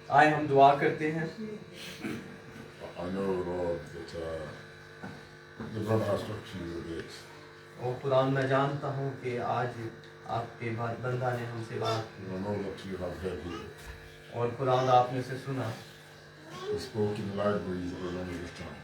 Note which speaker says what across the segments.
Speaker 1: आए हम दुआ करते हैं।
Speaker 2: I know, Lord, that the brother has talked to you this.
Speaker 1: और खुदा मैं जानता हूँ कि आज आपके बंदा ने हमसे बात की।
Speaker 2: I know that you have heard him.
Speaker 1: और खुदा आपने से सुना।
Speaker 2: He spoke in language of the language tongue.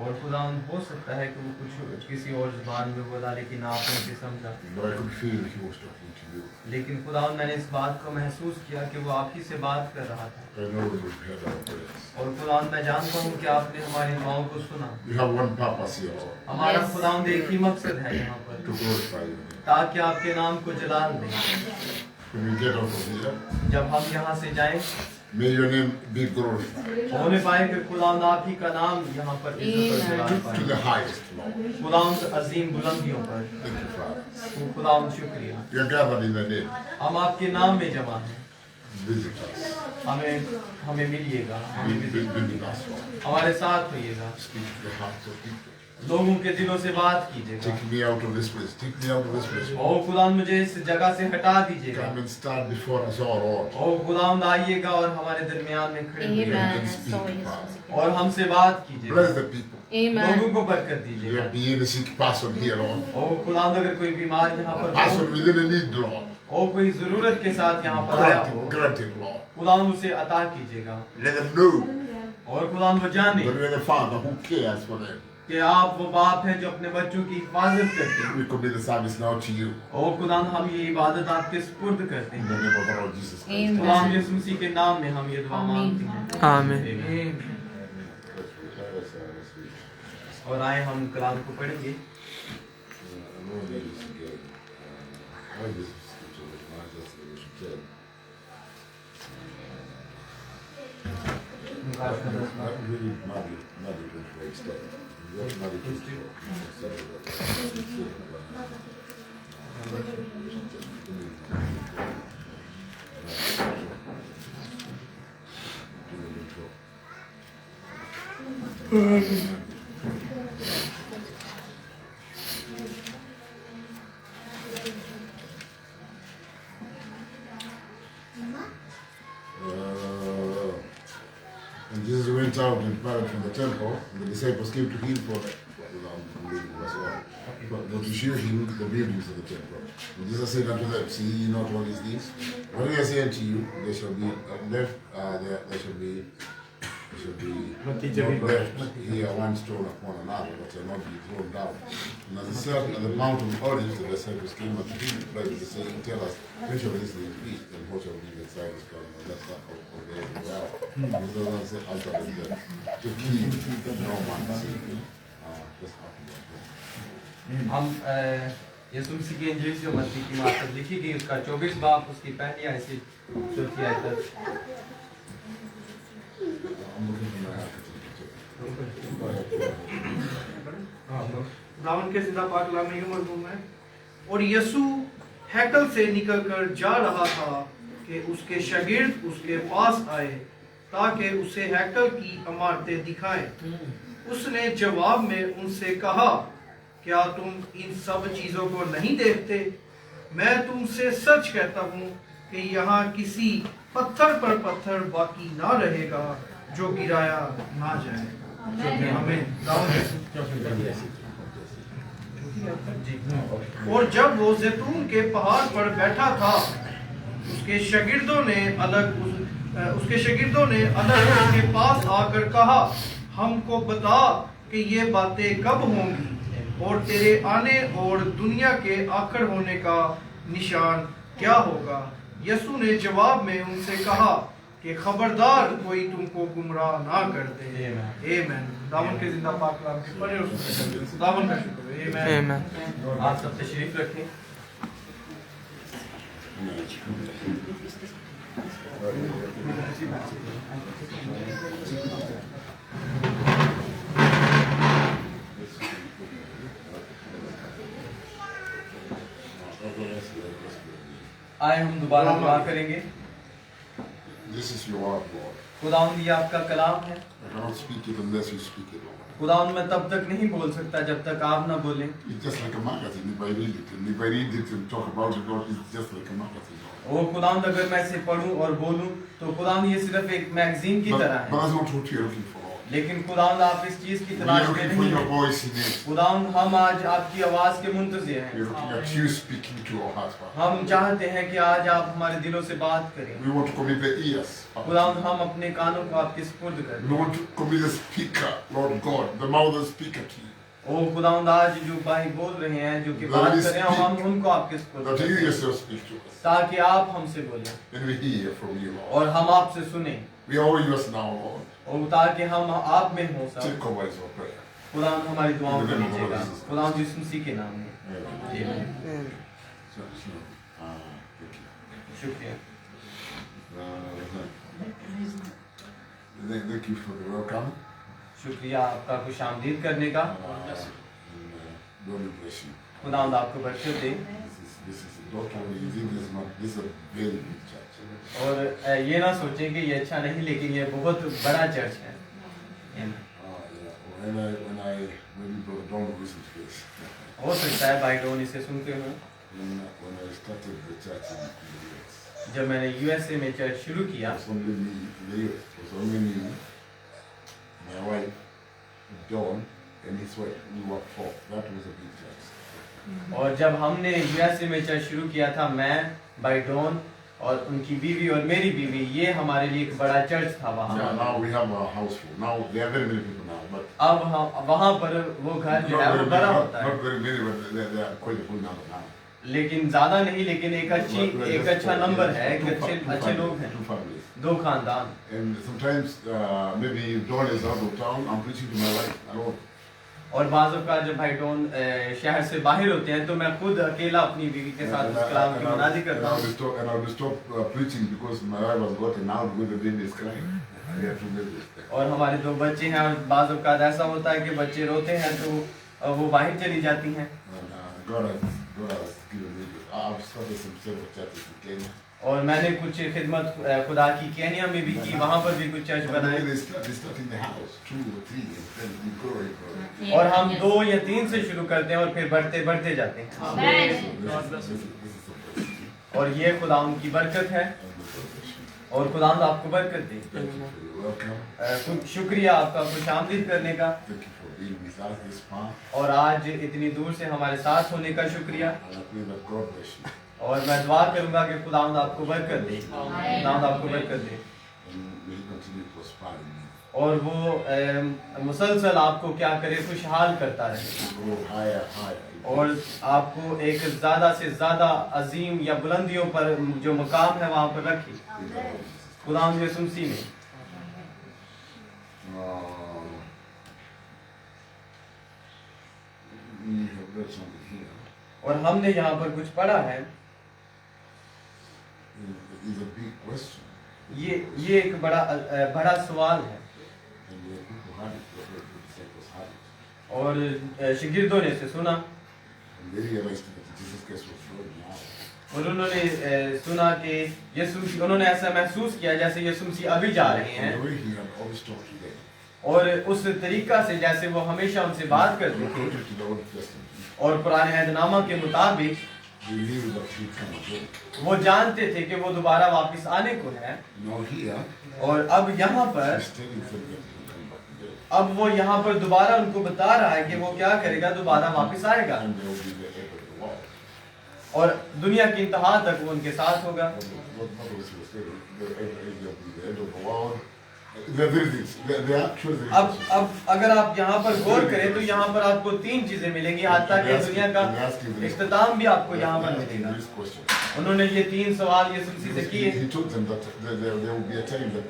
Speaker 1: और खुदा हो सकता है कि वो कुछ किसी और ज़बान में बोला लेकिन आपने उसे समझा।
Speaker 2: But I could feel he was talking to you.
Speaker 1: लेकिन खुदा मैंने इस बात को महसूस किया कि वो आप ही से बात कर रहा था।
Speaker 2: I know that you've heard our prayers.
Speaker 1: और खुदा मैं जानता हूँ कि आपने हमारी दुआओं को सुना।
Speaker 2: You have one purpose here, Lord.
Speaker 1: हमारा खुदा एक ही मकसद है यहाँ पर,
Speaker 2: To glorify you.
Speaker 1: ताकि आपके नाम को जलाल दें।
Speaker 2: When we get out of here,
Speaker 1: जब हम यहाँ से जाएं,
Speaker 2: may your name be glorified.
Speaker 1: होने पाए कि खुदा आप ही का नाम यहाँ पर इज्जत और जलाल
Speaker 2: To
Speaker 1: पाए।
Speaker 2: the highest, Lord.
Speaker 1: खुदा अजीम बुलंदियों पर।
Speaker 2: Thank you, Father.
Speaker 1: खुदा शुक्रिया।
Speaker 2: We are gathered in the name.
Speaker 1: हम आपके नाम में जमा हैं।
Speaker 2: Visit us.
Speaker 1: हमें मिलिएगा, हमें
Speaker 2: Visit us, Lord.
Speaker 1: हमारे साथ होइएगा।
Speaker 2: Speak to the hearts of people.
Speaker 1: लोगों के दिलों से बात कीजिएगा।
Speaker 2: Take me out of this place. Take me out of this place.
Speaker 1: ओ खुदा मुझे इस जगह से हटा दीजिएगा।
Speaker 2: Come and stand before us all, Lord.
Speaker 1: ओ खुदा आइएगा और हमारे दरमियान में खड़े होइएगा
Speaker 2: And speak, Father.
Speaker 1: और हमसे बात कीजिएगा।
Speaker 2: Bless the people.
Speaker 1: लोगों को बरकत
Speaker 2: There
Speaker 1: दीजिएगा।
Speaker 2: be any sick person here, Lord.
Speaker 1: ओ खुदा अगर कोई बीमार यहाँ पर
Speaker 2: Person
Speaker 1: हो,
Speaker 2: within a need, Lord.
Speaker 1: ओ कोई जरूरत के साथ यहाँ पर आया हो,
Speaker 2: Grant it, Lord.
Speaker 1: खुदा उसे अता कीजिएगा।
Speaker 2: Let them know
Speaker 1: और खुदा वो जाने
Speaker 2: that we are the Father who cares for them.
Speaker 1: कि आप वो बाप हैं जो अपने बच्चों की हिफाजत करते हैं।
Speaker 2: We commit the service now to you.
Speaker 1: ओ खुदा हम ये इबादत आपके सुपुर्द करते
Speaker 2: In
Speaker 1: हैं।
Speaker 2: the name of the Lord Jesus Christ.
Speaker 1: खुदा यीशु मसीह के नाम में हम ये दुआ मांगते हैं।
Speaker 3: आमीन।
Speaker 1: और आए हम कलाम को पढ़ेंगे।
Speaker 2: And Jesus went out and departed from the temple, and the disciples came to him for but to show him the buildings of the temple. And Jesus said unto them, see ye not all these things? What I say unto you, there shall be left, there shall be not left here one stone upon another, but shall not be thrown down. And as he sat at the Mount of Olives, the disciples came unto him privately, saying, tell us, when shall this thing be, and what shall be the sign of God? And that's not of the end of the hour. And Jesus answered them, to keep no man see. Just happen.
Speaker 1: हम यीशु मसीह की इंजील जो मत्ती की मार्फत लिखी गई उसका 24 बाब उसकी पहली आयत से चौथी आयत तक।
Speaker 4: दावन के जिंदा पाक लाने के मजमून में और यीशु हैकल से निकलकर जा रहा था कि उसके शागिर्द उसके पास आए ताकि उसे हैकल की इमारतें दिखाएं। उसने जवाब में उनसे कहा, क्या तुम इन सब चीजों को नहीं देखते? मैं तुमसे सच कहता हूँ कि यहाँ किसी पत्थर पर पत्थर बाकी ना रहेगा जो गिराया ना जाए। आमीन। और जब वो जैतून के पहाड़ पर बैठा था, उसके शागिर्दों ने अलग उसके पास आकर कहा, हमको बता कि ये बातें कब होंगी और तेरे आने और दुनिया के आखिर होने का निशान क्या होगा? यीशु ने जवाब में उनसे कहा कि खबरदार कोई तुमको गुमराह ना कर दे। आमीन। दावन के जिंदा पाक कलाम के पढ़े और दावन का शुक्र। आमीन।
Speaker 1: आप सब तशरीफ रखें। आए हम दोबारा दुआ करेंगे।
Speaker 2: This is your word, Lord.
Speaker 1: खुदावंद ये आपका कलाम है।
Speaker 2: I cannot speak it unless you speak it, Lord.
Speaker 1: खुदावंद मैं तब तक नहीं बोल सकता जब तक आप ना बोलें।
Speaker 2: It's just like a magazine. If I read it and talk about it, Lord, it's just like a magazine, Lord.
Speaker 1: वो खुदावंद अगर मैं इसे पढ़ूं और बोलूं तो खुदावंद ये सिर्फ एक मैगजीन की तरह
Speaker 2: But
Speaker 1: है,
Speaker 2: that's not what you're looking for.
Speaker 1: लेकिन खुदावंद आप इस चीज की
Speaker 2: We are
Speaker 1: तलाश में
Speaker 2: looking for
Speaker 1: नहीं
Speaker 2: your
Speaker 1: हैं।
Speaker 2: voice in it.
Speaker 1: खुदावंद हम आज आपकी आवाज के मुंतज़िर
Speaker 2: We're
Speaker 1: हैं।
Speaker 2: looking at you speaking to our hearts, Father.
Speaker 1: हम चाहते हैं कि आज आप हमारे दिलों से बात करें।
Speaker 2: We want to commit the ears. Father.
Speaker 1: खुदावंद हम अपने कानों को आपके सुपुर्द करें।
Speaker 2: We want to commit the speaker, Lord God, the mouth of the speaker to you.
Speaker 1: ओ खुदावंद आज जो भाई बोल रहे हैं, जो कि बात कर रहे हैं, हम उनको आपके सुपुर्द
Speaker 2: That you
Speaker 1: करें
Speaker 2: yourself speak to us.
Speaker 1: ताकि आप हमसे बोलें
Speaker 2: And we hear from you, Lord.
Speaker 1: और हम आपसे सुने
Speaker 2: We are all yours now, Lord.
Speaker 1: और ताकि हम आप में हो सब।
Speaker 2: Take over as our prayer.
Speaker 1: खुदावंद हमारी दुआओं
Speaker 2: In
Speaker 1: को
Speaker 2: the name of
Speaker 1: लीजिएगा,
Speaker 2: Jesus.
Speaker 1: खुदावंद यीशु मसीह के नाम में।
Speaker 2: Amen.
Speaker 1: आमीन।
Speaker 2: Thank you.
Speaker 1: शुक्रिया।
Speaker 2: Thank you for the welcome.
Speaker 1: शुक्रिया आपका खुशामदीद करने का।
Speaker 2: God bless you.
Speaker 1: खुदावंद आपको बरकत दे।
Speaker 2: This is not only you think this is not this is a very big church.
Speaker 1: और ये ना सोचें कि ये अच्छा नहीं, लेकिन ये बहुत बड़ा चर्च है।
Speaker 2: Yeah. When you don't listen to this.
Speaker 1: हो सकता है भाई डोन इसे सुनते हो।
Speaker 2: When I started the church in the US,
Speaker 1: जब मैंने यूएसए में चर्च शुरू किया,
Speaker 2: it was only me in the US. It was only me, my wife, John, and his wife. We were four. That was a big church.
Speaker 1: और जब हमने USA में church शुरू किया था, मैं, भाई डॉन और उनकी बीवी और मेरी बीवी, ये हमारे लिए एक बड़ा चर्च था वहाँ।
Speaker 2: Yeah, now we have a house full. Now there are very many people now, but
Speaker 1: अब हम वहाँ पर वो घर जो है वो बड़ा होता है,
Speaker 2: not very many, but they are quite a full number now.
Speaker 1: लेकिन ज्यादा नहीं, लेकिन एक अच्छा नंबर है, एक अच्छे लोग हैं,
Speaker 2: Two families.
Speaker 1: 2 खानदान।
Speaker 2: And sometimes maybe Dawn is out of town. I'm preaching to my wife alone.
Speaker 1: और बाज़ों का जब भाई डॉन शहर से बाहर होते हैं तो मैं खुद अकेला अपनी बीवी के साथ उस कलाम की मुनादी करता हूँ।
Speaker 2: And I'll stop preaching because my wife has gotten out because the baby is crying. I have to make this.
Speaker 1: और हमारे 2 बच्चे हैं और बाज़ों का ऐसा होता है कि बच्चे रोते हैं तो वो बाहर चली जाती हैं।
Speaker 2: God has given me. I've started some several churches in Kenya.
Speaker 1: और मैंने कुछ खिदमत खुदा की केन्या में भी की, वहाँ पर भी कुछ चर्च बनाए।
Speaker 2: They start in the house, 2 or 3, and then you grow and grow.
Speaker 1: और हम 2 या 3 से शुरू करते हैं और फिर बढ़ते जाते हैं।
Speaker 2: This is the blessing.
Speaker 1: और ये खुदा की बरकत है और खुदा आपको बरकत दे।
Speaker 2: Thank you for your welcome.
Speaker 1: शुक्रिया आपका खुशामदीद करने का,
Speaker 2: Thank you for being with us this far.
Speaker 1: और आज इतनी दूर से हमारे साथ होने का शुक्रिया।
Speaker 2: And I pray that God bless you.
Speaker 1: और मैं दुआ करूंगा कि खुदावंद आपको बरकत दे, खुदावंद आपको बरकत दे,
Speaker 2: And may He continue prospering you.
Speaker 1: और वो मुसलसल आपको क्या करे, खुशहाल करता रहे,
Speaker 2: Grow higher, higher.
Speaker 1: और आपको एक ज्यादा से ज्यादा अजीम या बुलंदियों पर जो मकाम है वहां पर रखे,
Speaker 2: In the name of Jesus.
Speaker 1: खुदावंद यीशु मसीह में।
Speaker 2: We have read something here.
Speaker 1: और हमने यहाँ पर कुछ पढ़ा है,
Speaker 2: It's a big question.
Speaker 1: ये एक बड़ा सवाल है,
Speaker 2: And the people had it, the disciples had it.
Speaker 1: और शिगिर्दों ने इसे सुना
Speaker 2: And they realized that Jesus Christ was flowing out.
Speaker 1: और उन्होंने सुना कि यीशु मसीह, उन्होंने ऐसा महसूस किया जैसे यीशु मसीह अभी जा रहे हैं,
Speaker 2: And the way He had always talked to them.
Speaker 1: और उस तरीका से जैसे वो हमेशा उनसे बात करते थे,
Speaker 2: According to the Old Testament,
Speaker 1: और पुराने अहदनामा के मुताबिक
Speaker 2: they knew that He'd come again.
Speaker 1: वो जानते थे कि वो दोबारा वापस आने को है।
Speaker 2: Now here,
Speaker 1: और अब यहाँ पर
Speaker 2: He's telling them that He'll come back again.
Speaker 1: अब वो यहाँ पर दोबारा उनको बता रहा है कि वो क्या करेगा, दोबारा वापस आएगा
Speaker 2: And they will be the end of the world.
Speaker 1: और दुनिया की इंतहा तक वो उनके साथ होगा।
Speaker 2: What was he saying? They'll be the end of the world. There are things. There are actually
Speaker 1: अब अगर आप यहाँ पर गौर करें तो यहाँ पर आपको 3 चीजें मिलेंगी, हाथा कि दुनिया का इख्तिताम भी आपको यहाँ पर मिलेगा।
Speaker 2: this question.
Speaker 1: उन्होंने ये 3 सवाल यीशु मसीह से किए।
Speaker 2: He told them that there will be a time that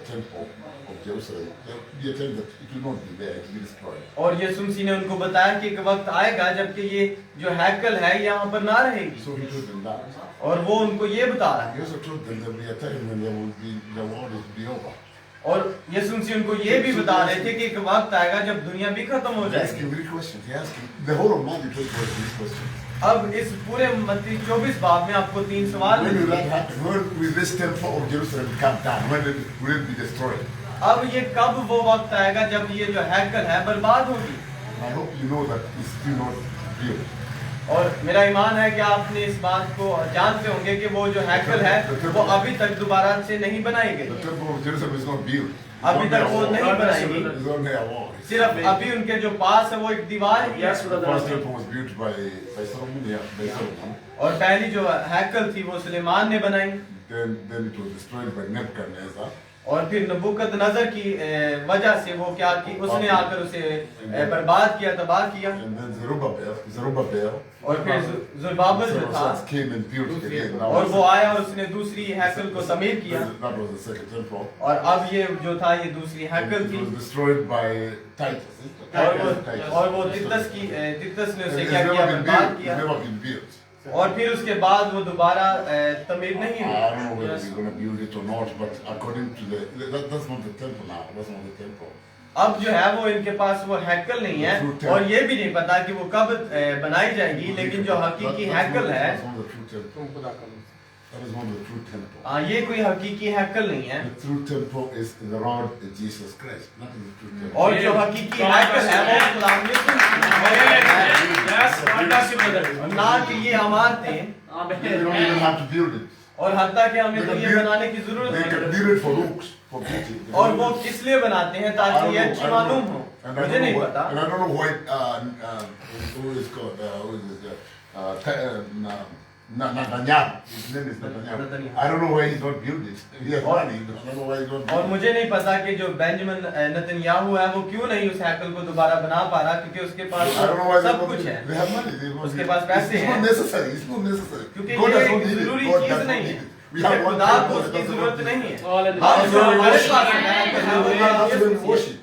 Speaker 2: temple of Jerusalem, there will be a time that it will not be there, it will be destroyed.
Speaker 1: और यीशु मसीह ने उनको बताया कि एक वक्त आएगा जबकि ये जो हैकल है यहाँ पर ना रहेगी,
Speaker 2: So he told them that.
Speaker 1: और वो उनको ये बता रहा है।
Speaker 2: He also told them there will be a time when there will be the world will be over.
Speaker 1: और यीशु मसीह उनको ये भी बता रहे थे कि एक वक्त आएगा जब दुनिया भी खत्म हो
Speaker 2: He asked
Speaker 1: जाएगी।
Speaker 2: him three questions. He asked him the whole of Matthew 24 three questions.
Speaker 1: अब इस पूरे मत्ती 24 बाब में आपको 3 सवाल
Speaker 2: When will that
Speaker 1: मिलेंगे।
Speaker 2: happen? When will this temple of Jerusalem come down? When will it be destroyed?
Speaker 1: अब ये कब वो वक्त आएगा जब ये जो हैकल है बर्बाद होगी।
Speaker 2: I hope you know that it's still not real.
Speaker 1: और मेरा ईमान है कि आपने इस बात को जानते होंगे कि वो जो हैकल है वो अभी तक दोबारा से नहीं बनाई
Speaker 2: The
Speaker 1: गई,
Speaker 2: temple of Jerusalem is not built.
Speaker 1: अभी तक वो नहीं बनाई गई,
Speaker 2: It's only a wall.
Speaker 1: सिर्फ अभी उनके जो पास है वो एक दीवार ही है।
Speaker 4: Yes,
Speaker 2: The
Speaker 4: brother.
Speaker 2: first temple was built by Solomon. Yeah, by Solomon.
Speaker 1: और पहली जो हैकल थी वो सुलेमान ने बनाई,
Speaker 2: Then it was destroyed by Nebuchadnezzar.
Speaker 1: और फिर नबूकदनजर की वजह से वो क्या की उसने आकर उसे बर्बाद किया, तबाह किया।
Speaker 2: And then Zerubbabel
Speaker 1: और फिर जुरबाबल जो था
Speaker 2: came and built it again. That
Speaker 1: और
Speaker 2: was-
Speaker 1: वो आया और उसने दूसरी हैकल को तमीर किया,
Speaker 2: That was the second temple.
Speaker 1: और अब ये जो था ये दूसरी हैकल
Speaker 2: It
Speaker 1: थी।
Speaker 2: was destroyed by Titus.
Speaker 1: और वो तितस ने उसे
Speaker 2: It's
Speaker 1: क्या
Speaker 2: never
Speaker 1: किया,
Speaker 2: been
Speaker 1: बर्बाद
Speaker 2: built.
Speaker 1: किया,
Speaker 2: It's never been built.
Speaker 1: और फिर उसके बाद वो दोबारा तमीर नहीं
Speaker 2: I
Speaker 1: हुई।
Speaker 2: don't know whether we're going to build it or not, but according to that's not the temple now. That's not the temple.
Speaker 1: अब जो है वो इनके पास वो हैकल नहीं है और ये भी नहीं पता कि वो कब बनाई जाएगी, लेकिन जो हकीकी हैकल है
Speaker 2: That's not the true temple. That is not the true temple.
Speaker 1: ये कोई हकीकी हैकल नहीं है,
Speaker 2: The true temple is the Lord Jesus Christ. That is the true temple.
Speaker 1: और जो हकीकी हैकल है वो खुदा
Speaker 4: Yes, fantastic, brother.
Speaker 1: ना कि ये इमारतें,
Speaker 2: We don't even have to build it.
Speaker 1: और हत्ता कि हमें तो ये बनाने की जरूरत
Speaker 2: They can
Speaker 1: नहीं,
Speaker 2: build it for looks, for beauty. They
Speaker 1: और
Speaker 2: can
Speaker 1: वो
Speaker 2: build it.
Speaker 1: किस लिए बनाते हैं
Speaker 2: I
Speaker 1: ताकि
Speaker 2: don't
Speaker 1: ये
Speaker 2: know,
Speaker 1: अच्छी
Speaker 2: I don't
Speaker 1: मालूम
Speaker 2: know.
Speaker 1: हो,
Speaker 2: And I
Speaker 1: मुझे
Speaker 2: don't
Speaker 1: नहीं
Speaker 2: know
Speaker 1: पता।
Speaker 2: and I don't know who is called, who is this, Netanyahu. His name is Netanyahu.
Speaker 1: Netanyahu.
Speaker 2: I don't know why he's not built it. He has money, but I don't know why he's not
Speaker 1: और
Speaker 2: built it.
Speaker 1: मुझे नहीं पता कि जो Benjamin Netanyahu है वो क्यों नहीं उस हैकल को दोबारा बना पा रहा, क्योंकि उसके पास
Speaker 2: I don't know why they're
Speaker 1: सब
Speaker 2: not
Speaker 1: कुछ
Speaker 2: built
Speaker 1: है,
Speaker 2: it. They have money. They don't
Speaker 1: उसके
Speaker 2: need it.
Speaker 1: पास पैसे
Speaker 2: It's
Speaker 1: हैं।
Speaker 2: not necessary. It's not necessary.
Speaker 1: क्योंकि
Speaker 2: God
Speaker 1: ये
Speaker 2: does
Speaker 1: एक
Speaker 2: not need it.
Speaker 1: जरूरी
Speaker 2: God
Speaker 1: चीज
Speaker 2: does not
Speaker 1: नहीं
Speaker 2: need
Speaker 1: है,
Speaker 2: it. We have one
Speaker 1: खुदा
Speaker 2: temple
Speaker 1: को
Speaker 2: that
Speaker 1: उसकी
Speaker 2: does not
Speaker 1: जरूरत
Speaker 2: need
Speaker 1: नहीं
Speaker 2: it.
Speaker 1: है।
Speaker 4: Hallelujah.
Speaker 1: हम जो हमारे पास
Speaker 2: That's
Speaker 1: है
Speaker 2: when we worship.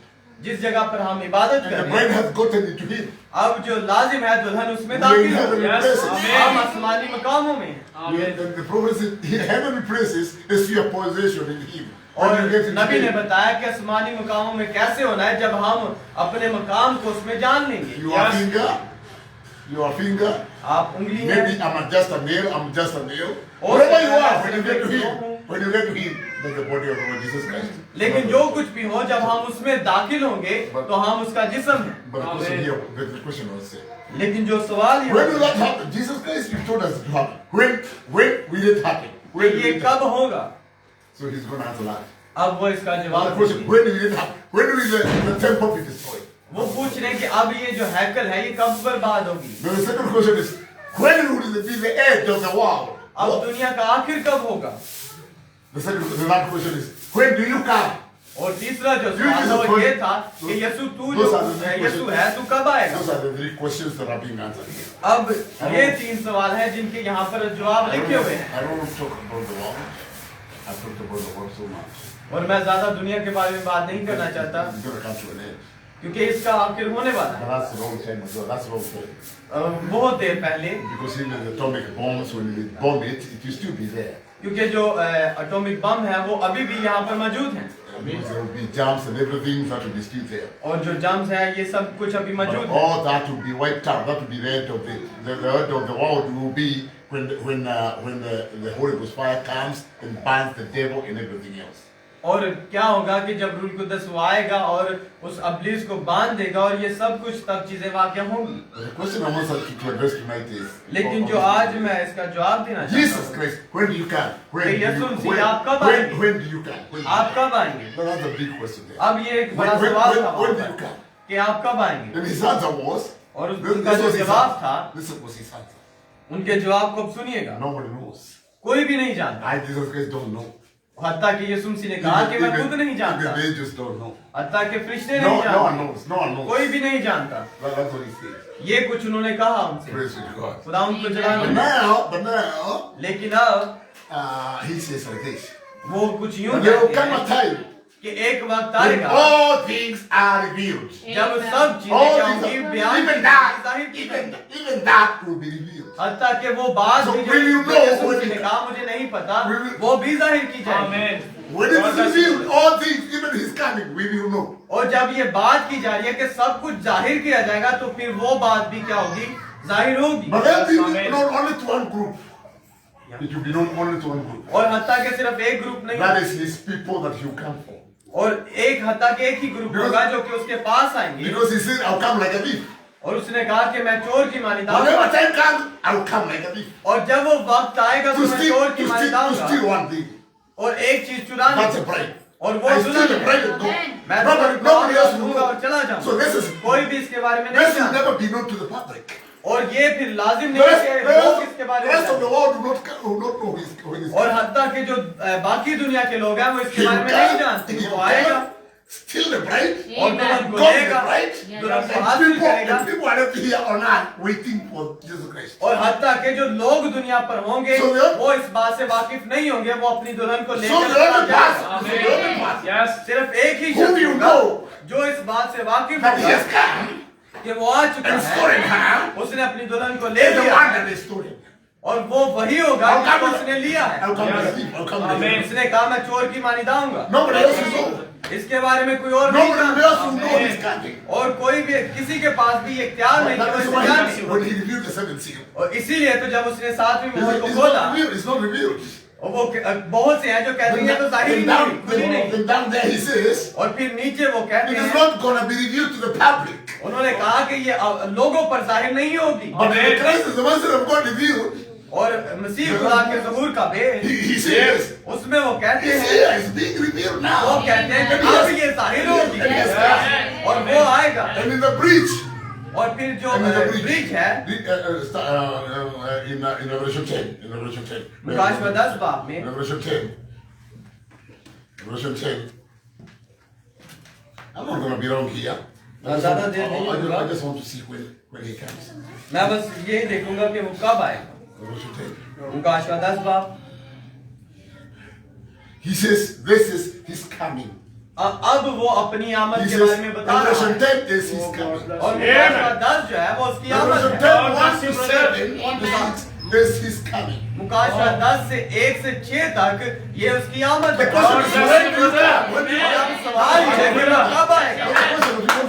Speaker 1: जिस जगह पर हम इबादत
Speaker 2: And
Speaker 1: कर
Speaker 2: the
Speaker 1: रहे
Speaker 2: bride
Speaker 1: हैं,
Speaker 2: has gotten into him.
Speaker 1: अब जो लाजिम है दुल्हन उसमें
Speaker 2: We
Speaker 1: दाखिल
Speaker 2: in
Speaker 1: हो,
Speaker 2: heavenly
Speaker 4: Yes,
Speaker 2: places.
Speaker 4: amen.
Speaker 1: हम आसमानी मकामों में हैं।
Speaker 4: Amen.
Speaker 2: And the prophet said, heavenly places is your possession in him.
Speaker 1: और
Speaker 2: When you get into
Speaker 1: नबी ने
Speaker 2: him,
Speaker 1: बताया कि आसमानी मकामों में कैसे होना है, जब हम अपने मकाम को उसमें जान लेंगे।
Speaker 2: your finger, your finger,
Speaker 1: आप उंगली
Speaker 2: maybe
Speaker 1: है,
Speaker 2: I'm just a nail, I'm just a nail.
Speaker 1: Or
Speaker 2: Wherever you
Speaker 1: sometimes
Speaker 2: are, when you get to
Speaker 1: it's
Speaker 2: him,
Speaker 1: wrong.
Speaker 2: when you get to him, that's the body of the Lord Jesus Christ.
Speaker 1: लेकिन जो कुछ भी हो जब हम उसमें दाखिल होंगे तो हम उसका जिस्म है।
Speaker 2: But the question
Speaker 4: Amen.
Speaker 2: here, the question was said,
Speaker 1: लेकिन जो सवाल ये
Speaker 2: when will that happen? Jesus Christ, you told us it to happen. When will it happen? When will
Speaker 1: ये
Speaker 2: it
Speaker 1: कब
Speaker 2: happen?
Speaker 1: होगा,
Speaker 2: So he's going to answer that.
Speaker 1: अब वो इसका
Speaker 2: Now the
Speaker 1: जवाब
Speaker 2: question,
Speaker 1: देंगे।
Speaker 2: when will it happen? When will the temple be destroyed?
Speaker 1: वो पूछ रहे हैं कि अब ये जो हैकल है ये कब बर्बाद होगी,
Speaker 2: Then the second question is, when will it be the end of the world?
Speaker 1: अब दुनिया का आखिर कब होगा,
Speaker 2: The last question is, when do you come?
Speaker 1: और तीसरा जो
Speaker 2: You
Speaker 1: सवाल
Speaker 2: just
Speaker 1: है वो
Speaker 2: appoint-
Speaker 1: ये था कि यीशु तू
Speaker 2: Those
Speaker 1: जो
Speaker 2: are the three
Speaker 1: Yeshu
Speaker 2: questions.
Speaker 1: है तू कब आएगा।
Speaker 2: Those are the three questions that are being answered here.
Speaker 1: अब ये तीन सवाल हैं जिनके यहाँ पर जवाब लिखे हुए हैं,
Speaker 2: I don't want to talk about the world. I've talked about the world so much.
Speaker 1: और मैं ज्यादा दुनिया के बारे में बात नहीं करना चाहता
Speaker 2: It's going to come to an end.
Speaker 1: क्योंकि इसका आखिर होने वाला है।
Speaker 2: But that's a long time ago. That's a long time.
Speaker 1: बहुत देर पहले,
Speaker 2: Because even the atomic bombs, when we bomb it, it will still be there.
Speaker 1: क्योंकि जो एटॉमिक बम है वो अभी भी यहाँ पर मौजूद हैं,
Speaker 2: Because there will be germs and everything that will be still there.
Speaker 1: और जो जम्स है ये सब कुछ अभी
Speaker 2: But
Speaker 1: मौजूद है।
Speaker 2: all that will be wiped out. That will be the end of the end of the world will be when the Holy Ghost fire comes and burns the devil and everything else.
Speaker 1: और क्या होगा कि जब rule कुदस वो आएगा और उस अब्लीस को बांध देगा और ये सब कुछ तब चीजें वाक़या होंगी।
Speaker 2: But the question I want us to address tonight is,
Speaker 1: लेकिन जो आज मैं इसका जवाब देना चाहता
Speaker 2: Jesus
Speaker 1: हूँ,
Speaker 2: Christ, when do you come? When do
Speaker 1: कि
Speaker 2: you,
Speaker 1: यीशु मसीह
Speaker 2: when,
Speaker 1: आप कब
Speaker 2: when,
Speaker 1: आएंगे?
Speaker 2: when do you come? When do you
Speaker 1: आप
Speaker 2: come?
Speaker 1: कब आएंगे।
Speaker 2: No, that's a big question there.
Speaker 1: अब ये एक बड़ा
Speaker 2: When-
Speaker 1: सवाल
Speaker 2: when-
Speaker 1: था
Speaker 2: when
Speaker 1: वहाँ
Speaker 2: do
Speaker 1: पर
Speaker 2: you come?
Speaker 1: कि आप कब आएंगे,
Speaker 2: And his answer was,
Speaker 1: और
Speaker 2: this
Speaker 1: उनका जो
Speaker 2: was his
Speaker 1: जवाब
Speaker 2: answer.
Speaker 1: था,
Speaker 2: This was his answer.
Speaker 1: उनके जवाब को अब सुनिएगा।
Speaker 2: Nobody knows.
Speaker 1: कोई भी नहीं जानता,
Speaker 2: I, Jesus Christ, don't know.
Speaker 1: हत्ता कि यीशु मसीह ने कहा कि मैं खुद नहीं जानता,
Speaker 2: even they just don't know.
Speaker 1: हत्ता कि फरिश्ते
Speaker 2: No,
Speaker 1: नहीं
Speaker 2: no one
Speaker 1: जानते,
Speaker 2: knows. No one knows.
Speaker 1: कोई भी नहीं जानता।
Speaker 2: That's what he said.
Speaker 1: ये कुछ उन्होंने कहा उनसे,
Speaker 2: Praise be to God.
Speaker 1: खुदा उनको
Speaker 2: But
Speaker 1: जलाना।
Speaker 2: now,
Speaker 1: लेकिन अब
Speaker 2: he says like this.
Speaker 1: वो कुछ यूं
Speaker 2: But there will
Speaker 1: कहते
Speaker 2: come a
Speaker 1: हैं
Speaker 2: time
Speaker 1: कि एक वक्त
Speaker 2: when
Speaker 1: आएगा
Speaker 2: all things are revealed.
Speaker 1: जब सब चीजें
Speaker 2: All
Speaker 1: क्या
Speaker 2: things
Speaker 1: होंगी,
Speaker 2: are,
Speaker 1: बयान
Speaker 2: even
Speaker 1: की
Speaker 2: that,
Speaker 1: जाहिर की
Speaker 2: even,
Speaker 1: जाएंगी।
Speaker 2: even that will be revealed.
Speaker 1: हत्ता कि वो बात
Speaker 2: So
Speaker 1: भी जो
Speaker 2: will you know
Speaker 1: Yeshu
Speaker 2: when
Speaker 1: मसीह ने
Speaker 2: it-
Speaker 1: कहा मुझे नहीं पता,
Speaker 2: will-
Speaker 1: वो भी जाहिर की जाएगी।
Speaker 4: Amen.
Speaker 2: When it is revealed, all things, even his coming, we will know.
Speaker 1: और जब ये बात की जा रही है कि सब कुछ जाहिर किया जाएगा तो फिर वो बात भी क्या होगी, जाहिर होगी।
Speaker 2: But then it will be
Speaker 4: Amen.
Speaker 2: known only to one group. It will be known only to one group.
Speaker 1: और हत्ता के सिर्फ एक ग्रुप नहीं,
Speaker 2: That is his people that he'll come for.
Speaker 1: और एक हत्ता के एक ही ग्रुप होगा जो कि उसके पास आएंगे,
Speaker 2: Because he said, I'll come like a thief.
Speaker 1: और उसने कहा कि मैं चोर की मानी
Speaker 2: Whenever
Speaker 1: दाऊंगा
Speaker 2: time comes, I will come like a thief.
Speaker 1: और जब वो वक्त आएगा तो
Speaker 2: To
Speaker 1: मैं
Speaker 2: steal,
Speaker 1: चोर की
Speaker 2: to
Speaker 1: मानी
Speaker 2: steal, to
Speaker 1: दाऊंगा
Speaker 2: steal one thing.
Speaker 1: और एक चीज चुरा
Speaker 2: That's
Speaker 1: ली
Speaker 2: a bride.
Speaker 1: और वो
Speaker 2: I steal
Speaker 1: दुल्हन
Speaker 2: the
Speaker 1: है।
Speaker 2: bride and go.
Speaker 1: मैं
Speaker 2: Nobody else will
Speaker 1: दूंगा और
Speaker 2: know.
Speaker 1: चला जाऊंगा
Speaker 2: So this is
Speaker 1: कोई भी इसके बारे में
Speaker 2: this
Speaker 1: नहीं
Speaker 2: will
Speaker 1: जानता
Speaker 2: never be known to the public.
Speaker 1: और ये फिर लाजिम
Speaker 2: The
Speaker 1: नहीं
Speaker 2: rest,
Speaker 1: है
Speaker 2: the
Speaker 1: कि लोग
Speaker 2: rest,
Speaker 1: इसके बारे
Speaker 2: the
Speaker 1: में
Speaker 2: rest of
Speaker 1: जानें।
Speaker 2: the world will not know who is.
Speaker 1: और हत्ता के जो बाकी दुनिया के लोग हैं वो
Speaker 2: He
Speaker 1: इसके
Speaker 2: will
Speaker 1: बारे में नहीं
Speaker 2: come,
Speaker 1: जानते
Speaker 2: he
Speaker 1: वो
Speaker 2: will
Speaker 1: आएगा
Speaker 2: come, steal the bride,
Speaker 1: और दुल्हन को
Speaker 2: got the
Speaker 1: लेगा
Speaker 2: bride,
Speaker 1: दुल्हन को
Speaker 2: and
Speaker 1: हासिल
Speaker 2: people,
Speaker 1: करेगा
Speaker 2: and people are not here on earth waiting for Jesus Christ.
Speaker 1: और हत्ता के जो लोग दुनिया पर होंगे
Speaker 2: So they-
Speaker 1: वो इस बात से वाकिफ नहीं होंगे वो अपनी दुल्हन को
Speaker 2: So
Speaker 1: लेकर
Speaker 2: the only
Speaker 1: चला
Speaker 2: path,
Speaker 1: जाएगा।
Speaker 2: the only path
Speaker 3: Yes.
Speaker 1: सिर्फ एक ही
Speaker 2: Who do
Speaker 1: शख्स
Speaker 2: you
Speaker 1: होगा
Speaker 2: know?
Speaker 1: जो इस बात से वाकिफ
Speaker 2: that he
Speaker 1: होगा
Speaker 2: has come
Speaker 1: कि वो आ चुका
Speaker 2: and stolen
Speaker 1: है
Speaker 2: her
Speaker 1: उसने अपनी दुल्हन को ले
Speaker 2: is the
Speaker 1: लिया
Speaker 2: one
Speaker 1: है
Speaker 2: that is stolen.
Speaker 1: और वो वही होगा
Speaker 2: I'll
Speaker 1: जिसको
Speaker 2: come with-
Speaker 1: उसने लिया है
Speaker 2: I'll come
Speaker 3: Yes.
Speaker 2: to the thief, I'll come to the
Speaker 3: Amen.
Speaker 2: thief.
Speaker 1: उसने कहा मैं चोर की मानी दाऊंगा
Speaker 2: Nobody else will know.
Speaker 1: इसके बारे में कोई और नहीं
Speaker 2: Nobody else will know
Speaker 1: जानता
Speaker 2: he's coming.
Speaker 1: और कोई भी किसी के पास भी इख्तियार नहीं
Speaker 2: That
Speaker 1: कि वो
Speaker 2: is
Speaker 1: इसे
Speaker 2: why
Speaker 1: जाने
Speaker 2: when he revealed the seventh seal,
Speaker 1: और इसीलिए तो जब उसने सातवीं मोहर को
Speaker 2: it's
Speaker 1: खोला
Speaker 2: not revealed, it's not revealed.
Speaker 1: और वो बहुत से हैं जो कहते हैं ये तो जाहिर ही
Speaker 2: Then
Speaker 1: नहीं
Speaker 2: down,
Speaker 1: हुई, खुली नहीं
Speaker 2: then down there he says,
Speaker 1: और फिर नीचे वो कहते
Speaker 2: it is
Speaker 1: हैं
Speaker 2: not going to be revealed to the public.
Speaker 1: उन्होंने कहा कि ये लोगों पर जाहिर नहीं होगी
Speaker 2: But the Christ is the one that of God revealed.
Speaker 1: और मसीह खुदा के ज़हूर का भेद
Speaker 2: He says,
Speaker 1: उसमें वो कहते
Speaker 2: it's
Speaker 1: हैं
Speaker 2: here, it's being revealed
Speaker 1: वो
Speaker 2: now.
Speaker 1: कहते हैं कि अब ये जाहिर होगी
Speaker 2: Yes.
Speaker 1: और वो आएगा
Speaker 2: And in the breach,
Speaker 1: और फिर जो
Speaker 2: and in the
Speaker 1: ब्रिज है
Speaker 2: in Revelation 10, in Revelation 10.
Speaker 1: मुकाशवा 10 बाब में
Speaker 2: Revelation 10. Revelation 10. I'm not going to be wrong here.
Speaker 1: ज़्यादा देर नहीं होगा।
Speaker 2: I just want to see when he comes.
Speaker 1: मैं बस ये देखूंगा कि वो कब आएगा
Speaker 2: Revelation 10.
Speaker 1: मुकाशवा 10 बाब
Speaker 2: He says, this is his coming.
Speaker 1: अब वो अपनी आमद
Speaker 2: He
Speaker 1: के
Speaker 2: says,
Speaker 1: बारे में बता रहा
Speaker 2: Revelation
Speaker 1: है
Speaker 2: 10 is his coming.
Speaker 1: और मुकाशवा 10 जो है वो उसकी आमद
Speaker 2: Revelation
Speaker 1: है
Speaker 2: 10, 1 to 7, 1 to 6 is his coming.
Speaker 1: मुकाशवा 10 से 1 से 6 तक ये उसकी आमद
Speaker 2: The
Speaker 1: है
Speaker 2: question is, when do you come? When do you come?
Speaker 1: अब सवाल ये है कि वो कब आएगा
Speaker 2: The question is,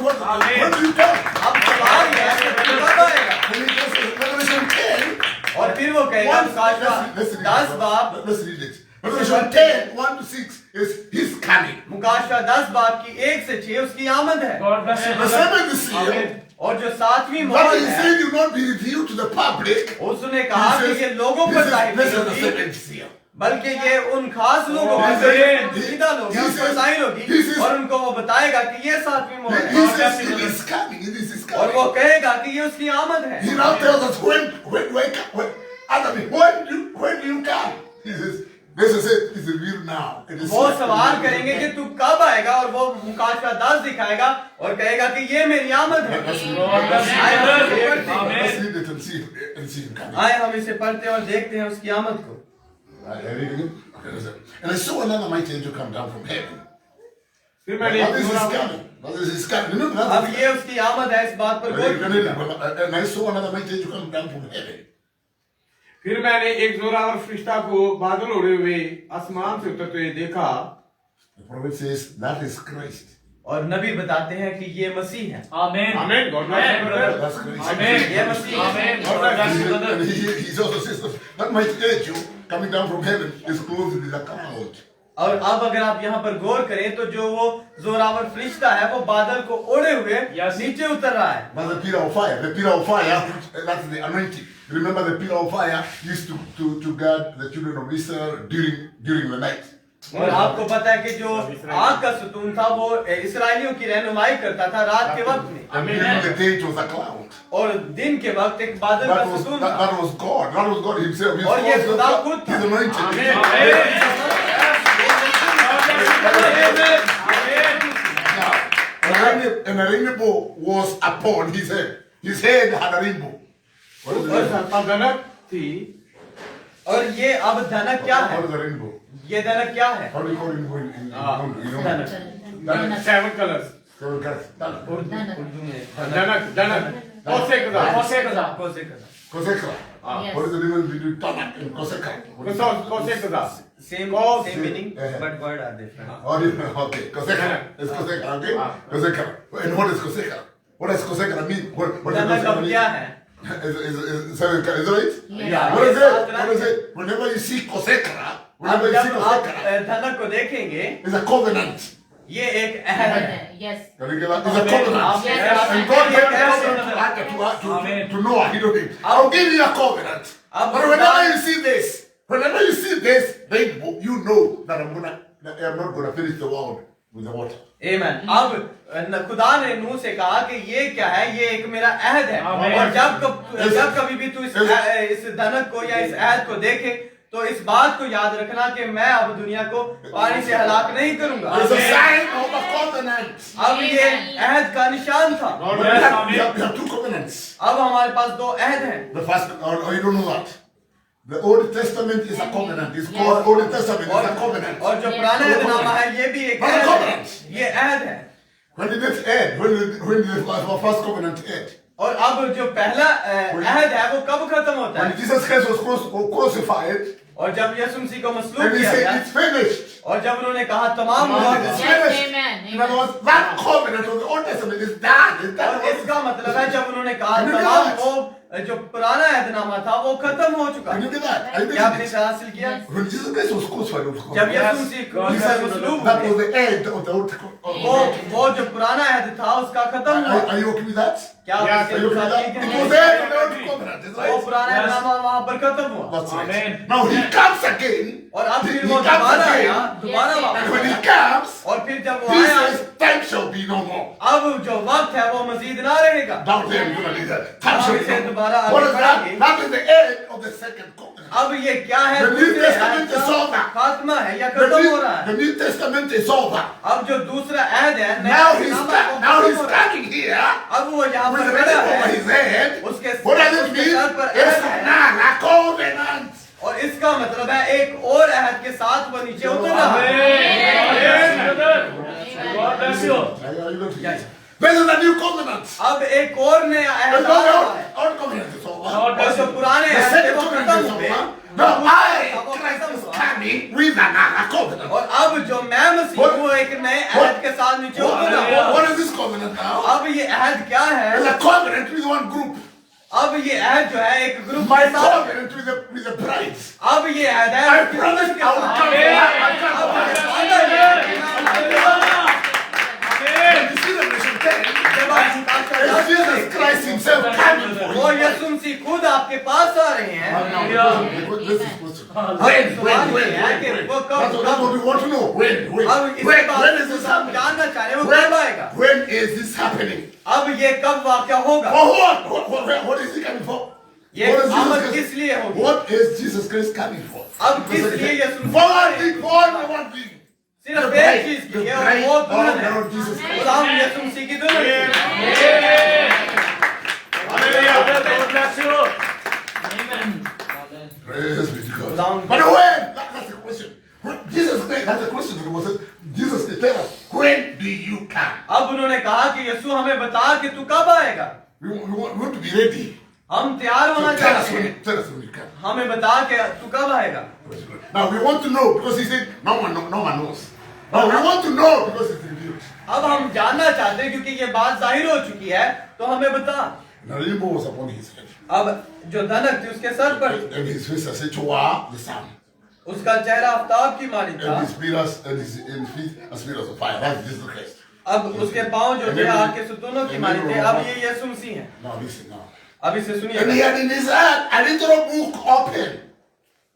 Speaker 2: when do you come?
Speaker 1: अब सवाल ये है कि वो कब आएगा
Speaker 2: When he comes to Revelation 10,
Speaker 1: और फिर वो कहेगा मुकाशवा 10 बाब
Speaker 2: let's read it. Revelation 10, 1 to 6 is his coming.
Speaker 1: मुकाशवा 10 बाब की 1 से 6 उसकी आमद है
Speaker 3: God bless you,
Speaker 2: The
Speaker 3: brother.
Speaker 2: seventh seal,
Speaker 1: और जो 7वीं
Speaker 2: what
Speaker 1: मोहर
Speaker 2: he
Speaker 1: है
Speaker 2: said will not be revealed to the public.
Speaker 1: उसने कहा कि ये लोगों पर जाहिर
Speaker 2: this
Speaker 1: नहीं
Speaker 2: is the
Speaker 1: होगी
Speaker 2: seventh seal.
Speaker 1: बल्कि ये उन खास लोगों पर
Speaker 3: Amen.
Speaker 1: सीधा लोग हैं, उन पर जाहिर होगी
Speaker 2: He says-
Speaker 1: और उनको वो बताएगा कि ये 7वीं मोहर
Speaker 2: He
Speaker 1: है
Speaker 2: says it is coming. It is his
Speaker 1: और वो
Speaker 2: coming.
Speaker 1: कहेगा कि ये उसकी आमद
Speaker 2: He
Speaker 1: है
Speaker 2: now tells us when do you come? He says, this is it. It's revealed now. It is
Speaker 1: वो
Speaker 2: here.
Speaker 1: सवाल करेंगे कि तू कब आएगा और वो मुकाशवा 10 दिखाएगा और कहेगा कि ये मेरी आमद है
Speaker 3: God bless you, brother. Amen.
Speaker 2: Let's read it and see him coming.
Speaker 1: आए हम इसे पढ़ते हैं और देखते हैं उसकी आमद को
Speaker 2: Are you reading it? Okay, listen. And I saw another mighty angel come down from heaven.
Speaker 3: फिर
Speaker 2: Now
Speaker 3: मैंने
Speaker 2: this is coming. Now this is coming. Remember that?
Speaker 1: अब ये उसकी आमद है इस बात पर गौर कीजिएगा।
Speaker 2: And I saw another mighty angel come down from heaven.
Speaker 3: फिर मैंने एक जोरावर फरिश्ता को बादल उड़े हुए आसमान से उतरते हुए देखा
Speaker 2: The prophet says that is Christ.
Speaker 1: और नबी बताते हैं कि ये मसीह है
Speaker 3: आमीन आमीन God bless you brother
Speaker 2: That's Christ.
Speaker 3: आमीन
Speaker 1: ये मसीह है
Speaker 3: आमीन God bless you brother
Speaker 2: And he also says that mighty angel coming down from heaven is clothed with a cloud.
Speaker 1: और अब अगर आप यहाँ पर गौर करें तो जो वो जोरावर फरिश्ता है वो बादल को ओढ़े हुए
Speaker 3: Yes.
Speaker 1: नीचे उतर रहा है
Speaker 2: That's the pillar of fire. The pillar of fire, that's the anointing. Remember the pillar of fire used to guard the children of Israel during the night.
Speaker 1: और आपको पता है कि जो आग का सतून था वो इस्राएलियों की रहनुमाई करता था रात के वक्त में
Speaker 2: And during the day it was a cloud.
Speaker 1: और दिन के वक्त एक बादल का
Speaker 2: That was,
Speaker 1: सतून
Speaker 2: that,
Speaker 1: था
Speaker 2: that was God. That was God himself. He's
Speaker 1: और ये
Speaker 2: clothed with
Speaker 1: खुदा
Speaker 2: the-
Speaker 1: खुद था।
Speaker 2: He's anointed.
Speaker 3: आमीन
Speaker 2: And a rainbow was upon his head. His head had a rainbow. What is the rainbow?
Speaker 3: धनक थी
Speaker 1: और ये अब धनक क्या है
Speaker 2: What is the rainbow?
Speaker 1: ये धनक क्या है
Speaker 2: How do you call it in you know?
Speaker 1: धनक
Speaker 3: seven colours
Speaker 2: Seven colors.
Speaker 1: Urdu में
Speaker 3: धनक धनक कौसे कदा
Speaker 2: Kosekra. What is the difference between tanak and kosekra? What is it?
Speaker 3: कौसे कदा
Speaker 1: same same meaning but word are different
Speaker 2: Oh, different. Okay, kosekra. It's kosekra, okay? Kosekra. And what is kosekra? What does kosekra mean? What does
Speaker 1: धनक
Speaker 2: kosekra
Speaker 1: अब
Speaker 2: mean?
Speaker 1: क्या है
Speaker 2: Is seven colors, is that right?
Speaker 1: Yeah.
Speaker 2: What is
Speaker 1: Yes,
Speaker 2: it? What is it? Whenever you see kosekra,
Speaker 1: अब
Speaker 2: whenever you see
Speaker 1: जब आप
Speaker 2: kosekra,
Speaker 1: धनक को देखेंगे
Speaker 2: it's a covenant.
Speaker 1: ये एक अहद है।
Speaker 5: Yes.
Speaker 2: Can you get that? It's a covenant.
Speaker 5: Yes.
Speaker 2: And God gave
Speaker 1: Yes.
Speaker 2: covenant to Noah. He don't it. I'll give you a covenant. But whenever you see this, then you know that I'm not gonna finish the world with the water.
Speaker 1: Amen. अब खुदा ने नूह से कहा कि ये क्या है, ये एक मेरा अहद है। और जब कभी भी तू इस धनक को या इस अहद को देखे तो इस बात को याद रखना कि मैं अब दुनिया को पानी से हलाक नहीं करूंगा।
Speaker 2: It's a sign of a covenant.
Speaker 1: अब ये अहद का निशान था।
Speaker 2: We have two covenants.
Speaker 1: अब हमारे पास दो अहद हैं।
Speaker 2: The first, or you don't know that. The Old Testament is a covenant. It's called Old Testament. It's a covenant.
Speaker 1: और जो पुराना अहदनामा है ये भी एक अहद है। ये अहद है।
Speaker 2: When did it end? When did the first covenant end?
Speaker 1: और अब जो पहला अहद है वो कब खत्म होता
Speaker 2: When
Speaker 1: है?
Speaker 2: Jesus Christ was crucified,
Speaker 1: और जब यीशु मसीह को मसलूब
Speaker 2: and he
Speaker 1: किया
Speaker 2: said,
Speaker 1: गया
Speaker 2: it's finished.
Speaker 1: और जब उन्होंने कहा तमाम हुआ
Speaker 2: It's
Speaker 1: गया,
Speaker 5: Yes,
Speaker 2: finished.
Speaker 5: amen,
Speaker 2: In other words, that covenant of the Old Testament is done. It's done.
Speaker 1: और इसका मतलब है जब उन्होंने कहा
Speaker 2: Can you get
Speaker 1: तमाम
Speaker 2: that?
Speaker 1: वो जो पुराना अहदनामा था वो खत्म हो चुका।
Speaker 2: Can you get that? Are you
Speaker 1: क्या आपने
Speaker 2: getting
Speaker 1: इसे हासिल किया?
Speaker 2: it? When Jesus Christ was crucified, it was
Speaker 1: जब
Speaker 2: covenant.
Speaker 1: यीशु मसीह क्रूस पर मसलूब
Speaker 2: That
Speaker 1: हुए,
Speaker 2: was the end of the Old Testament.
Speaker 1: वो जो पुराना अहद था उसका खत्म हुआ।
Speaker 2: Are you okay with that?
Speaker 1: क्या आप
Speaker 3: Yes,
Speaker 1: इसके
Speaker 2: Are you okay with
Speaker 1: साथ
Speaker 2: that?
Speaker 1: ठीक
Speaker 2: It
Speaker 1: हैं?
Speaker 2: was the end of the Old Covenant. Is
Speaker 1: वो
Speaker 2: right?
Speaker 1: पुराना अहदनामा वहाँ पर खत्म हुआ।
Speaker 2: That's right.
Speaker 3: Amen.
Speaker 2: Now he comes again.
Speaker 1: और अब
Speaker 2: He
Speaker 1: फिर
Speaker 2: comes
Speaker 1: वो दोबारा
Speaker 2: again.
Speaker 1: आया, दोबारा
Speaker 5: Yes,
Speaker 1: वापस
Speaker 2: And when he
Speaker 1: आया।
Speaker 2: comes,
Speaker 1: और फिर जब वो
Speaker 2: he
Speaker 1: आया,
Speaker 2: says, time shall be no more.
Speaker 1: अब जो वक्त है वो मजीद ना रहेगा।
Speaker 2: Down there, you're gonna need that. Time shall be
Speaker 1: इसे
Speaker 2: no
Speaker 1: दोबारा
Speaker 2: more. What
Speaker 1: आगे
Speaker 2: is that?
Speaker 1: बढ़ाएंगे।
Speaker 2: That is the end of the second covenant.
Speaker 1: अब ये क्या है?
Speaker 2: The New
Speaker 1: दूसरे
Speaker 2: Testament
Speaker 1: अहद
Speaker 2: is
Speaker 1: का
Speaker 2: over.
Speaker 1: खात्मा है या
Speaker 2: The
Speaker 1: खत्म हो रहा
Speaker 2: New,
Speaker 1: है?
Speaker 2: the New Testament is over.
Speaker 1: अब जो दूसरा अहद है नया
Speaker 2: Now he's
Speaker 1: अहदनामा वो
Speaker 2: now
Speaker 1: खत्म
Speaker 2: he's
Speaker 1: हो रहा है।
Speaker 2: standing here
Speaker 1: अब वो यहाँ
Speaker 2: with
Speaker 1: पर
Speaker 2: the
Speaker 1: खड़ा
Speaker 2: over
Speaker 1: है,
Speaker 2: his head.
Speaker 1: उसके
Speaker 2: What does it
Speaker 1: उसके
Speaker 2: mean?
Speaker 1: सर पर
Speaker 2: It's
Speaker 1: अहद है
Speaker 2: a covenant.
Speaker 1: और इसका मतलब है एक और अहद के साथ वो नीचे उतर रहा है।
Speaker 3: God bless you.
Speaker 2: Are you going to
Speaker 1: Yes.
Speaker 2: This is a new covenant.
Speaker 1: अब एक और नया
Speaker 2: The
Speaker 1: अहद आ रहा है
Speaker 2: old covenant is over.
Speaker 3: God
Speaker 1: और जो पुराने
Speaker 2: The
Speaker 1: अहद थे
Speaker 2: second
Speaker 1: वो
Speaker 2: covenant
Speaker 1: खत्म
Speaker 2: is
Speaker 1: हो गए।
Speaker 2: over. Now I,
Speaker 1: वो
Speaker 2: Christ,
Speaker 1: खत्म
Speaker 2: is
Speaker 1: हुआ।
Speaker 2: coming with another covenant.
Speaker 1: और अब जो मैं मसीह हूँ एक नए अहद के साथ नीचे उतर रहा हूँ।
Speaker 2: What is this covenant now?
Speaker 1: अब ये अहद क्या
Speaker 2: It's
Speaker 1: है?
Speaker 2: a covenant with one group.
Speaker 1: अब ये अहद जो है एक ग्रुप
Speaker 2: My
Speaker 1: के साथ है।
Speaker 2: covenant with the bride.
Speaker 1: अब ये अहद है
Speaker 2: I
Speaker 1: किसी
Speaker 2: promise
Speaker 1: के
Speaker 2: I will
Speaker 1: साथ।
Speaker 2: come back.
Speaker 1: अब ये वादा है।
Speaker 2: When you see Revelation 10,
Speaker 1: जब आप मुकाशा
Speaker 2: it's
Speaker 1: करते
Speaker 2: Jesus
Speaker 1: हैं,
Speaker 2: Christ himself coming for
Speaker 1: वो
Speaker 2: you.
Speaker 1: यीशु मसीह खुद आपके पास आ रहे हैं।
Speaker 2: This is question.
Speaker 1: अब
Speaker 2: When?
Speaker 1: सवाल ये है कि वो
Speaker 2: That's what we want to know. When?
Speaker 1: अब इस
Speaker 2: When
Speaker 1: बात
Speaker 2: is this
Speaker 1: को हम
Speaker 2: happening?
Speaker 1: जानना चाह रहे हैं वो कब आएगा?
Speaker 2: When is this happening?
Speaker 1: अब ये कब वाक़या होगा?
Speaker 2: For what? What is he coming for?
Speaker 1: ये
Speaker 2: What is Jesus
Speaker 1: आमद
Speaker 2: Christ-
Speaker 1: किस लिए होगी?
Speaker 2: What is Jesus Christ coming for?
Speaker 1: अब किस लिए यीशु
Speaker 2: For one
Speaker 1: Masih
Speaker 2: thing, for one thing.
Speaker 1: सिर्फ एक चीज की है और वो दुल्हन है।
Speaker 2: Lord Jesus Christ.
Speaker 1: गुलाम यीशु मसीह की दुल्हन है।
Speaker 3: Hallelujah. God bless you.
Speaker 2: Praise be to God.
Speaker 1: Long-
Speaker 2: But when? That's the question. When Jesus Christ, that's the question that was said. Jesus Christ, tell us, when do you come?
Speaker 1: अब उन्होंने कहा कि यीशु हमें बता कि तू कब आएगा?
Speaker 2: We want to be ready.
Speaker 1: हम तैयार होना
Speaker 2: So tell us
Speaker 1: चाहते
Speaker 2: when,
Speaker 1: हैं।
Speaker 2: tell us when you come.
Speaker 1: हमें बता कि तू कब आएगा?
Speaker 2: Now we want to know because he said no one knows. Now we want to know because it's revealed.
Speaker 1: अब हम जानना चाहते हैं क्योंकि ये बात जाहिर हो चुकी है तो हमें बता।
Speaker 2: Now the rainbow was upon his head.
Speaker 1: अब जो धनक थी उसके सर पर
Speaker 2: And his face as it were the sun.
Speaker 1: उसका चेहरा आफ्ताब की मानी था।
Speaker 2: And his pillars and his feet as pillars of fire. That's Jesus Christ.
Speaker 1: अब उसके पाँव जो थे आग के सुतूनों की मानी थे। अब ये यीशु मसीह हैं।
Speaker 2: Now listen now.
Speaker 1: अब इसे
Speaker 2: And he
Speaker 1: सुनिए।
Speaker 2: had in his hand a little book open.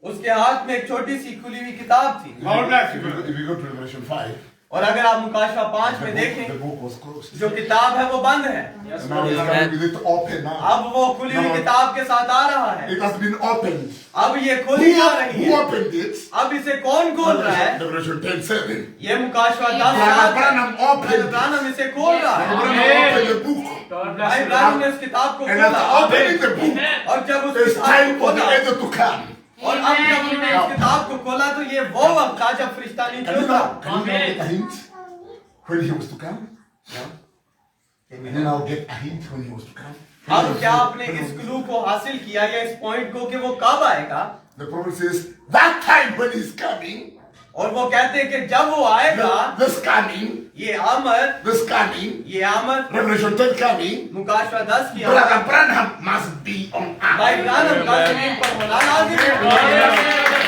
Speaker 1: उसके हाथ में एक छोटी सी खुली हुई किताब थी।
Speaker 3: God bless you.
Speaker 2: If you go to Revelation 5,
Speaker 1: और अगर आप मुकाशवा 5 में
Speaker 2: the
Speaker 1: देखें
Speaker 2: book was closed.
Speaker 1: जो किताब है वो बंद है।
Speaker 2: And now he's coming with it open now.
Speaker 1: अब वो खुली हुई किताब के साथ आ रहा है।
Speaker 2: It has been opened.
Speaker 1: अब ये खुली जा रही
Speaker 2: Who
Speaker 1: है।
Speaker 2: opened it?
Speaker 1: अब इसे कौन खोल रहा है?
Speaker 2: Revelation 10:7.
Speaker 1: ये मुकाशवा 10
Speaker 2: Brother Branham opened it.
Speaker 1: ब्रानम इसे खोल रहा है।
Speaker 2: Branham opened the book.
Speaker 3: God bless
Speaker 1: भाई
Speaker 3: you.
Speaker 1: ब्रानम ने इस किताब को
Speaker 2: And
Speaker 1: खोला
Speaker 2: after opening the book,
Speaker 1: और जब उस
Speaker 2: it's
Speaker 1: किताब
Speaker 2: time
Speaker 1: को
Speaker 2: for the
Speaker 1: खोला
Speaker 2: angel to come.
Speaker 1: और अब जब उन्होंने इस किताब को खोला तो ये वो वक्त था जब फरिश्ता नीचे
Speaker 2: Can you
Speaker 1: उतरा।
Speaker 2: now get a hint when he was to come? And then I'll get a hint when he was to come.
Speaker 1: अब क्या आपने इस क्लू को हासिल किया या इस पॉइंट को कि वो कब आएगा?
Speaker 2: The prophet says, that time when he's coming,
Speaker 1: और वो कहते हैं कि जब वो आएगा
Speaker 2: this coming,
Speaker 1: ये आमद
Speaker 2: this coming,
Speaker 1: ये आमद
Speaker 2: Revelation 10 coming,
Speaker 1: मुकाशवा 10 की
Speaker 2: Brother
Speaker 1: आमद
Speaker 2: Branham must be on
Speaker 1: भाई
Speaker 2: earth.
Speaker 1: ब्रानम का जमीन पर होना लाजिम है।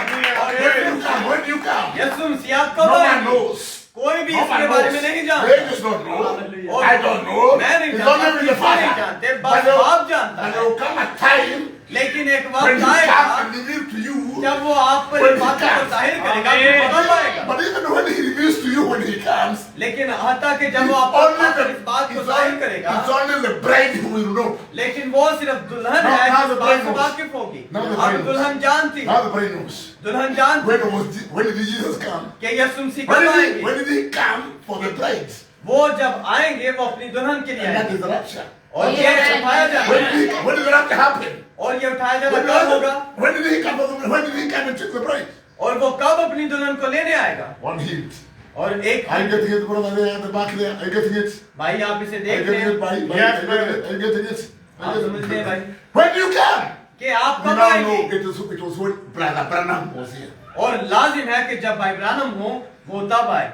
Speaker 2: When you come,
Speaker 1: यीशु मसीह मसीहा कब
Speaker 2: No man
Speaker 1: आएंगे?
Speaker 2: knows.
Speaker 1: कोई भी
Speaker 2: No
Speaker 1: इसके
Speaker 2: man
Speaker 1: बारे में
Speaker 2: knows.
Speaker 1: नहीं
Speaker 2: They
Speaker 1: जानता।
Speaker 2: just don't know.
Speaker 1: और
Speaker 2: I don't know.
Speaker 1: मैं नहीं
Speaker 2: It's
Speaker 1: जानता,
Speaker 2: only with the
Speaker 1: किसी
Speaker 2: Father.
Speaker 1: नहीं जानते,
Speaker 2: But
Speaker 1: बस
Speaker 2: there-
Speaker 1: बाप जानता
Speaker 2: but
Speaker 1: है।
Speaker 2: there will come a time
Speaker 1: लेकिन एक
Speaker 2: when
Speaker 1: वक्त
Speaker 2: he
Speaker 1: आएगा
Speaker 2: comes and reveals to you.
Speaker 1: जब वो आप पर
Speaker 2: When
Speaker 1: इन
Speaker 2: he
Speaker 1: बातों को
Speaker 2: comes.
Speaker 1: जाहिर करेगा, आपको पता पाएगा।
Speaker 2: But even when he reveals to you when he comes,
Speaker 1: लेकिन हत्ता कि जब वो
Speaker 2: it's
Speaker 1: आप
Speaker 2: only
Speaker 1: पर इस बात को जाहिर
Speaker 2: it's
Speaker 1: करेगा,
Speaker 2: only the bride who will know.
Speaker 1: लेकिन वो सिर्फ दुल्हन
Speaker 2: Now-
Speaker 1: है
Speaker 2: now
Speaker 1: जो
Speaker 2: the
Speaker 1: इस बात
Speaker 2: bride
Speaker 1: से
Speaker 2: knows.
Speaker 1: वाकिफ होगी।
Speaker 2: Now the
Speaker 1: अब
Speaker 2: bride knows.
Speaker 1: दुल्हन जानती है,
Speaker 2: Now the bride knows.
Speaker 1: दुल्हन जानती है
Speaker 2: When did Jesus come?
Speaker 1: कि यीशु मसीह
Speaker 2: When
Speaker 1: कब
Speaker 2: did
Speaker 1: आएंगे।
Speaker 2: when did he come for the bride?
Speaker 1: वो जब आएंगे वो अपनी दुल्हन के लिए
Speaker 2: And that
Speaker 1: आएंगे
Speaker 2: is the rapture.
Speaker 1: और ये उठाया जाएगा।
Speaker 2: When did the rapture happen?
Speaker 1: और ये उठाया जाना
Speaker 2: When
Speaker 1: कब होगा
Speaker 2: when did he come? When did he come and take the bride?
Speaker 1: और वो कब अपनी दुल्हन को लेने आएगा।
Speaker 2: One hint.
Speaker 1: और एक
Speaker 2: Are you getting it, brother? There at the back there. Are you getting it?
Speaker 1: भाई आप इसे
Speaker 2: Are you
Speaker 1: देख रहे
Speaker 2: getting it,
Speaker 1: हैं
Speaker 2: भाई?
Speaker 3: Yes,
Speaker 2: Are you getting it? Are you getting it? Are
Speaker 1: आप
Speaker 2: you
Speaker 1: समझते
Speaker 2: getting
Speaker 1: हैं भाई
Speaker 2: it? When do you come?
Speaker 1: कि आप
Speaker 2: We
Speaker 1: कब
Speaker 2: now
Speaker 1: आएंगे।
Speaker 2: know it was when Brother Branham was here.
Speaker 1: और लाजिम है कि जब भाई ब्रानम हो वो तब आए।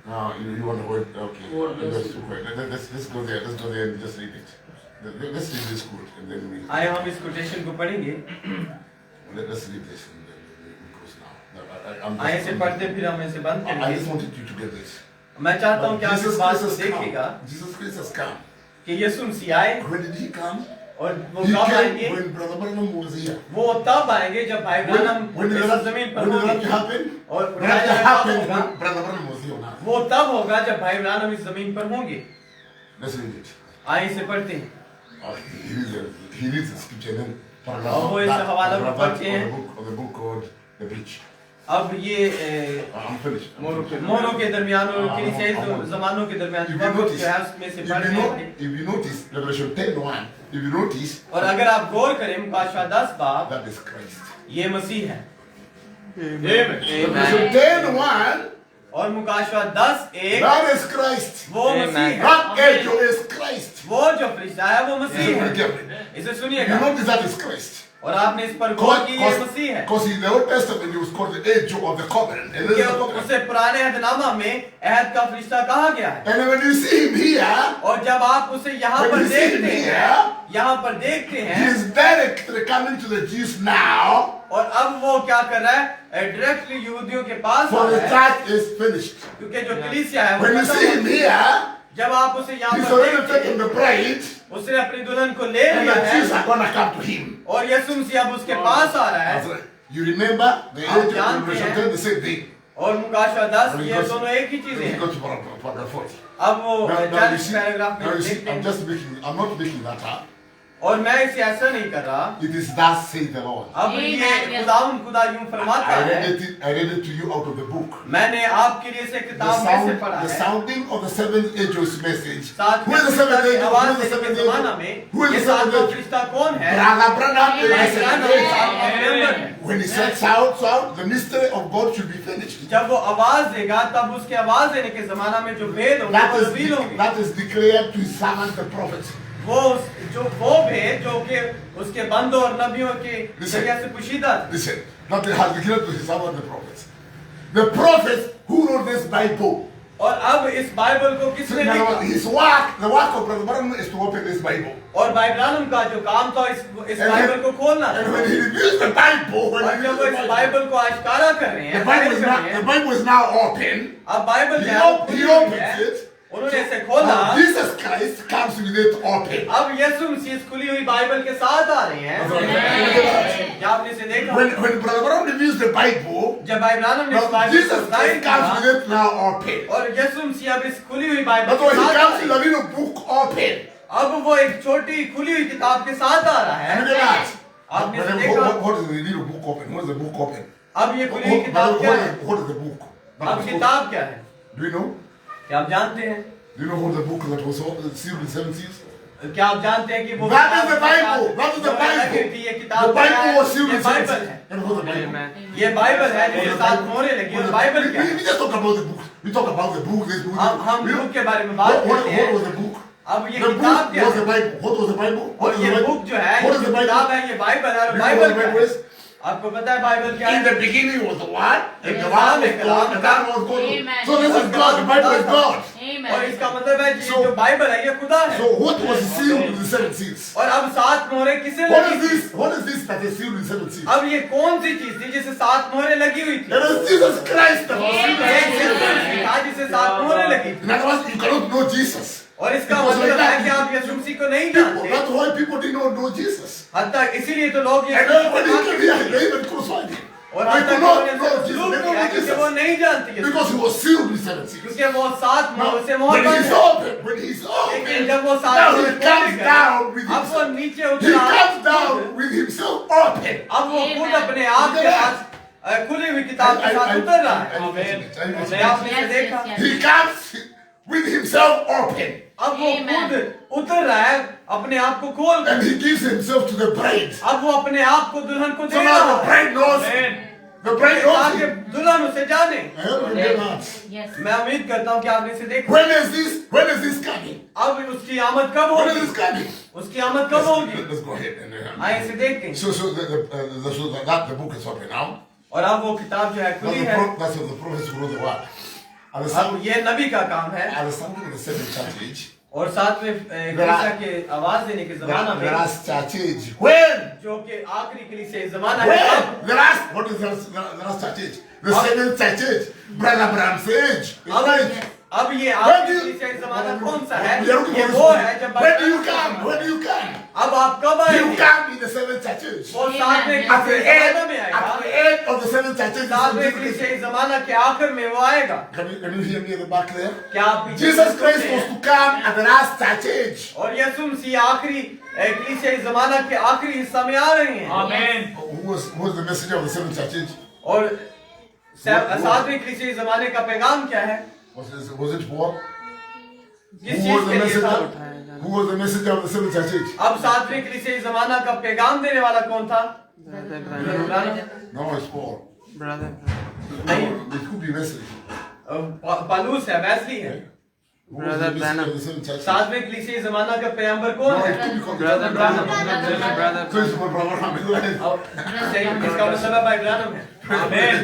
Speaker 2: No, you want to wait? Okay. Let's go there. Let's go there and just read it. Let's read this quote and then we.
Speaker 1: आए हम इस कोटेशन को पढ़ेंगे।
Speaker 2: Let's read this and then we close now.
Speaker 1: आए इसे पढ़ते फिर हम इसे बंद
Speaker 2: I just
Speaker 1: करेंगे।
Speaker 2: wanted you to get this.
Speaker 1: मैं चाहता हूँ कि आप इस बात को
Speaker 2: has
Speaker 1: देखिएगा
Speaker 2: come. Jesus Christ has come.
Speaker 1: कि यीशु मसीह आए
Speaker 2: When did he come?
Speaker 1: और वो
Speaker 2: He
Speaker 1: कब
Speaker 2: came
Speaker 1: आएंगे।
Speaker 2: when Brother Branham was here.
Speaker 1: वो तब आएंगे जब भाई ब्रानम
Speaker 2: When did
Speaker 1: इस जमीन पर
Speaker 2: the rapture
Speaker 1: होंगे।
Speaker 2: happen?
Speaker 1: और
Speaker 2: The rapture
Speaker 1: उठाया
Speaker 2: happened
Speaker 1: जाएगा
Speaker 2: when Brother Branham was here now.
Speaker 1: वो तब होगा जब भाई ब्रानम इस जमीन पर होंगे।
Speaker 2: Let's read it.
Speaker 1: आए इसे पढ़ते हैं।
Speaker 2: He reads the scripture and then paragraph
Speaker 1: Oh,
Speaker 2: of
Speaker 1: it's
Speaker 2: that,
Speaker 1: a hawala
Speaker 2: paragraph
Speaker 1: book पढ़ते हैं।
Speaker 2: of the book called The Breach.
Speaker 1: अब ये
Speaker 2: I'm finished.
Speaker 1: मोरों के दरमियान और कलीसियाई जमानों के दरमियान
Speaker 2: If
Speaker 1: जो
Speaker 2: you notice,
Speaker 1: जो है उसमें से पढ़ते हैं।
Speaker 2: if you notice, Revelation 10:1, if you notice,
Speaker 1: और अगर आप गौर करें मुकाशवा 10 बाब
Speaker 2: that is Christ.
Speaker 1: ये मसीह है।
Speaker 2: Revelation 10:1,
Speaker 1: और मुकाशवा 10:1
Speaker 2: that is Christ.
Speaker 1: वो मसीह है।
Speaker 2: That angel is Christ.
Speaker 1: वो जो फरिश्ता है वो मसीह
Speaker 2: Listen
Speaker 1: है।
Speaker 2: carefully.
Speaker 1: इसे
Speaker 2: You
Speaker 1: सुनिएगा
Speaker 2: notice that is Christ.
Speaker 1: और आपने इस पर गौर की ये मसीह है।
Speaker 2: Because in the Old Testament, he was called the angel of the covenant. And, this is the covenant.
Speaker 1: उसे पुराने अहदनामा में अहद का फरिश्ता कहा गया है।
Speaker 2: And when you see him here,
Speaker 1: और जब आप उसे यहाँ
Speaker 2: when
Speaker 1: पर
Speaker 2: you see him
Speaker 1: देखते हैं,
Speaker 2: here,
Speaker 1: यहाँ पर देखते
Speaker 2: he
Speaker 1: हैं
Speaker 2: is directly coming to the Jews now.
Speaker 1: और अब वो क्या कर रहा है डायरेक्टली यहूदियों के पास आ
Speaker 2: For the
Speaker 1: रहा है
Speaker 2: church is finished.
Speaker 1: क्योंकि जो कलीसिया है वो
Speaker 2: When you
Speaker 1: खत्म
Speaker 2: see
Speaker 1: हो
Speaker 2: him
Speaker 1: गई।
Speaker 2: here,
Speaker 1: जब आप उसे यहाँ
Speaker 2: he's
Speaker 1: पर
Speaker 2: already
Speaker 1: देखते
Speaker 2: taken
Speaker 1: हैं
Speaker 2: the bride,
Speaker 1: उसने अपनी दुल्हन को ले
Speaker 2: and
Speaker 1: लिया
Speaker 2: the Jews
Speaker 1: है
Speaker 2: are gonna come to him.
Speaker 1: और यीशु मसीह अब उसके पास आ रहा
Speaker 2: That's
Speaker 1: है
Speaker 2: right. You remember the
Speaker 1: आप
Speaker 2: angel
Speaker 1: जानते
Speaker 2: in Revelation
Speaker 1: हैं।
Speaker 2: 10, the same thing.
Speaker 1: और मुकाशवा 10
Speaker 2: When he
Speaker 1: ये
Speaker 2: goes-
Speaker 1: दोनों एक ही
Speaker 2: when
Speaker 1: चीजें
Speaker 2: he
Speaker 1: हैं।
Speaker 2: goes to paragraph 40.
Speaker 1: अब वो
Speaker 2: Now you
Speaker 1: 40
Speaker 2: see,
Speaker 1: paragraph
Speaker 2: now
Speaker 1: में
Speaker 2: you see,
Speaker 1: देखते
Speaker 2: I'm
Speaker 1: हैं
Speaker 2: I'm not making that up.
Speaker 1: और मैं इसे ऐसा नहीं कर रहा।
Speaker 2: It is thus says the Lord.
Speaker 1: अब ये खुदा यूं फरमाता है
Speaker 2: I read it to you out of the book.
Speaker 1: मैंने आपके लिए से
Speaker 2: The,
Speaker 1: किताब में से पढ़ा
Speaker 2: the
Speaker 1: है
Speaker 2: sounding of the seventh angel's message.
Speaker 1: साथ
Speaker 2: Who
Speaker 1: में
Speaker 2: is the seventh angel? Who
Speaker 1: आवाज
Speaker 2: is the
Speaker 1: देने के
Speaker 2: seventh
Speaker 1: जमाना
Speaker 2: angel?
Speaker 1: में
Speaker 2: Who is
Speaker 1: ये
Speaker 2: the seventh
Speaker 1: सातवां
Speaker 2: angel?
Speaker 1: फरिश्ता कौन है
Speaker 2: Brother Branham is the
Speaker 1: भाई
Speaker 2: seventh
Speaker 1: ब्रानम
Speaker 2: angel.
Speaker 1: सातवां मेंबर है
Speaker 2: When he sets out, the mystery of God should be finished.
Speaker 1: जब वो आवाज देगा तब उसके आवाज देने के जमाना में जो भेद होंगे
Speaker 2: That
Speaker 1: वो
Speaker 2: is,
Speaker 1: रिवील होंगे
Speaker 2: that is declared to his servant the prophets.
Speaker 1: वो भेद जो कि उसके बंदों और नबियों के जरिए से पुशीदा थे।
Speaker 2: Listen, that he has declared to his servant the prophets. The prophets who wrote this Bible.
Speaker 1: और अब इस बाइबल को
Speaker 2: So,
Speaker 1: किसने
Speaker 2: in other
Speaker 1: लिखा
Speaker 2: words, his work, the work of Brother Branham is to open this Bible.
Speaker 1: और भाई ब्रानम का जो काम था इस बाइबल को खोलना था।
Speaker 2: And when he reveals the Bible, when
Speaker 1: और
Speaker 2: he
Speaker 1: जब वो
Speaker 2: reveals
Speaker 1: इस
Speaker 2: the Bible,
Speaker 1: बाइबल को आश्कारा कर रहे हैं
Speaker 2: the Bible
Speaker 1: जाहिर
Speaker 2: is
Speaker 1: कर
Speaker 2: now,
Speaker 1: रहे
Speaker 2: the
Speaker 1: हैं,
Speaker 2: Bible is now open.
Speaker 1: अब बाइबल
Speaker 2: He
Speaker 1: जो है वो
Speaker 2: op- he
Speaker 1: खुली हुई
Speaker 2: opens
Speaker 1: है
Speaker 2: it.
Speaker 1: उन्होंने इसे खोला।
Speaker 2: Now, Jesus Christ comes with it open.
Speaker 1: अब यीशु मसीह इस खुली हुई बाइबल के साथ आ रहे हैं। क्या आपने इसे देखा?
Speaker 2: When Brother Branham reveals the Bible,
Speaker 1: जब भाई ब्रानम ने इस
Speaker 2: now
Speaker 1: बाइबल को
Speaker 2: Jesus
Speaker 1: जाहिर
Speaker 2: Christ comes
Speaker 1: किया
Speaker 2: with it now open.
Speaker 1: और यीशु मसीह अब इस खुली हुई बाइबल
Speaker 2: That's
Speaker 1: के
Speaker 2: why he
Speaker 1: साथ आ
Speaker 2: comes with
Speaker 1: रहे
Speaker 2: a
Speaker 1: हैं।
Speaker 2: little book open.
Speaker 1: अब वो एक छोटी खुली हुई किताब के साथ आ रहा
Speaker 2: And
Speaker 1: है।
Speaker 2: look at that.
Speaker 1: आपने
Speaker 2: But
Speaker 1: इसे
Speaker 2: then
Speaker 1: देखा?
Speaker 2: what is the little book open? What is the book open?
Speaker 1: अब ये खुली हुई किताब क्या है?
Speaker 2: What is the book?
Speaker 1: अब किताब क्या है?
Speaker 2: Do you know?
Speaker 1: क्या आप जानते हैं?
Speaker 2: Do you know what the book that was sealed with 7 seals?
Speaker 1: क्या आप जानते हैं कि वो
Speaker 2: That is the Bible. That is the
Speaker 1: जो है
Speaker 2: Bible.
Speaker 1: कि ये किताब
Speaker 2: The
Speaker 1: क्या
Speaker 2: Bible
Speaker 1: है?
Speaker 2: was sealed
Speaker 1: ये
Speaker 2: with 7
Speaker 1: बाइबल
Speaker 2: seals.
Speaker 1: है।
Speaker 2: And what the Bible?
Speaker 1: ये बाइबल है जिसके साथ मोहरें लगी और बाइबल क्या है?
Speaker 2: We just talk about the book. We talk about the book. This book.
Speaker 1: हम
Speaker 2: We-
Speaker 1: बुक के बारे में बात
Speaker 2: What
Speaker 1: करते हैं।
Speaker 2: was the book?
Speaker 1: अब ये
Speaker 2: The
Speaker 1: किताब
Speaker 2: book
Speaker 1: क्या
Speaker 2: was
Speaker 1: है?
Speaker 2: the Bible. What was the Bible? What
Speaker 1: और
Speaker 2: is
Speaker 1: ये
Speaker 2: the Bible?
Speaker 1: बुक जो है
Speaker 2: What
Speaker 1: ये
Speaker 2: is the
Speaker 1: जो
Speaker 2: Bible?
Speaker 1: किताब है ये बाइबल है और
Speaker 2: You know
Speaker 1: Bible
Speaker 2: what the
Speaker 1: क्या
Speaker 2: Bible
Speaker 1: है?
Speaker 2: is?
Speaker 1: आपको पता है बाइबल क्या
Speaker 2: In
Speaker 1: है?
Speaker 2: the beginning was the Word, and the
Speaker 1: Amen.
Speaker 2: Word was God, and that was God.
Speaker 5: Amen.
Speaker 2: So this is God. The Bible is God.
Speaker 1: और इसका मतलब है कि
Speaker 2: So-
Speaker 1: जो बाइबल है ये खुदा है
Speaker 2: So what was sealed with the 7 seals?
Speaker 1: और अब 7 मोहरें किसे
Speaker 2: What
Speaker 1: लगी
Speaker 2: is
Speaker 1: थी?
Speaker 2: this? What is this that is sealed with 7 seals?
Speaker 1: अब ये कौन सी चीज थी जिसे 7 मोहरें लगी हुई थी?
Speaker 2: It is Jesus Christ that was sealed with
Speaker 1: एक
Speaker 2: 7
Speaker 1: यीशु
Speaker 2: seals.
Speaker 1: मसीह था जिसे 7 मोहरें लगी थी
Speaker 2: In other words, you cannot know Jesus.
Speaker 1: और इसका
Speaker 2: Because
Speaker 1: मतलब
Speaker 2: like
Speaker 1: है
Speaker 2: that,
Speaker 1: कि आप यीशु मसीह को नहीं
Speaker 2: People,
Speaker 1: जानते
Speaker 2: that's why people did not know Jesus.
Speaker 1: हत्ता इसीलिए तो लोग
Speaker 2: And
Speaker 1: Yeshu
Speaker 2: then when he
Speaker 1: Masih
Speaker 2: came here, they even crucified him.
Speaker 1: और
Speaker 2: They
Speaker 1: हत्ता
Speaker 2: could
Speaker 1: कि
Speaker 2: not
Speaker 1: उन्हें
Speaker 2: know Jesus.
Speaker 1: सलूब
Speaker 2: They
Speaker 1: किया
Speaker 2: don't know
Speaker 1: क्योंकि वो
Speaker 2: Jesus.
Speaker 1: नहीं जानते यीशु
Speaker 2: Because he was sealed with 7 seals.
Speaker 1: क्योंकि वो 7
Speaker 2: Now,
Speaker 1: मोहर से मोहर
Speaker 2: when
Speaker 1: बंद
Speaker 2: he's
Speaker 1: है
Speaker 2: open, when he's
Speaker 1: लेकिन
Speaker 2: open,
Speaker 1: जब वो 7
Speaker 2: now
Speaker 1: मोहरें
Speaker 2: he
Speaker 1: खोले
Speaker 2: comes
Speaker 1: गए
Speaker 2: down with
Speaker 1: अब वो
Speaker 2: himself.
Speaker 1: नीचे
Speaker 2: He
Speaker 1: उतरा
Speaker 2: comes down with himself open.
Speaker 1: अब वो खुद अपने आप के साथ खुली हुई किताब के साथ उतर रहा है
Speaker 3: Amen.
Speaker 1: आपने इसे देखा
Speaker 2: He comes with himself open.
Speaker 1: अब वो खुद उतर रहा है अपने आप को खोल
Speaker 2: And
Speaker 1: कर
Speaker 2: he gives himself to the bride.
Speaker 1: अब वो अपने आप को दुल्हन को
Speaker 2: So
Speaker 1: दे
Speaker 2: now
Speaker 1: रहा
Speaker 2: the
Speaker 1: है
Speaker 2: bride knows.
Speaker 3: Amen.
Speaker 2: The bride knows
Speaker 1: ताकि
Speaker 2: him.
Speaker 1: दुल्हन उसे जाने
Speaker 2: I hope you get that.
Speaker 5: Yes.
Speaker 1: मैं उम्मीद करता हूँ कि आपने इसे देखा
Speaker 2: When is this coming?
Speaker 1: अब उसकी आमद कब
Speaker 2: When is
Speaker 1: होगी
Speaker 2: this coming?
Speaker 1: उसकी आमद कब होगी
Speaker 2: Let's go ahead and
Speaker 1: आइए इसे देखते हैं
Speaker 2: so that the book is open now.
Speaker 1: और अब वो किताब जो है खुली है
Speaker 2: That's what the prophets who wrote the word. At the
Speaker 1: अब
Speaker 2: sound,
Speaker 1: ये नबी का काम है
Speaker 2: at the sound of the seventh church age,
Speaker 1: और साथ में कलीसिया के आवाज देने के जमाना
Speaker 2: the
Speaker 1: में
Speaker 2: last church age. When?
Speaker 1: जो कि आखिरी कलीसिया जमाना है
Speaker 2: When?
Speaker 1: अब
Speaker 2: The last, what is the last church age? The seventh church age. Brother Abraham's age.
Speaker 1: अब
Speaker 2: Age.
Speaker 1: अब ये
Speaker 2: When
Speaker 1: आखिरी
Speaker 2: do
Speaker 1: कलीसिया
Speaker 2: you,
Speaker 1: जमाना कौन सा है
Speaker 2: We are looking
Speaker 1: ये
Speaker 2: for
Speaker 1: वो
Speaker 2: this
Speaker 1: है जब
Speaker 2: When do you come? When do you come?
Speaker 1: अब आप कब
Speaker 2: You
Speaker 1: आएंगे
Speaker 2: come in the seventh church age.
Speaker 1: वो सातवें
Speaker 2: At the
Speaker 1: कलीसिया
Speaker 2: end,
Speaker 1: जमाना में आएगा
Speaker 2: at the end of the seventh church age.
Speaker 1: सातवें कलीसिया जमाना के आखिर में वो आएगा
Speaker 2: Can you hear me at the back there?
Speaker 1: क्या आप पीछे
Speaker 2: Jesus
Speaker 1: सुनते
Speaker 2: Christ
Speaker 1: हैं?
Speaker 2: was to come at the last church age.
Speaker 1: और यीशु मसीह आखिरी कलीसिया जमाना के आखिरी हिस्सा में आ रहे हैं
Speaker 3: Amen.
Speaker 2: Who was the messenger of the seventh church age?
Speaker 1: और सातवें कलीसिया जमाने का पैगाम क्या है
Speaker 2: Was it Paul?
Speaker 1: किस
Speaker 2: Who
Speaker 1: चीज
Speaker 2: was
Speaker 1: के
Speaker 2: the
Speaker 1: लिए था
Speaker 2: messenger? Who was the messenger of the seventh church age?
Speaker 1: अब सातवें कलीसिया जमाना का पैगाम देने वाला कौन था
Speaker 2: No, it's Paul.
Speaker 1: नहीं
Speaker 2: It could be Wesley.
Speaker 1: Paulus है वैसली है
Speaker 2: Who was the messenger of the seventh church age?
Speaker 1: सातवें कलीसिया जमाना का पैगंबर कौन
Speaker 2: No,
Speaker 1: है
Speaker 2: it could be called
Speaker 3: Brother Branham.
Speaker 2: So it's my brother Branham, isn't it?
Speaker 1: अब सही इसका मतलब भाई ब्रानम है
Speaker 3: Amen.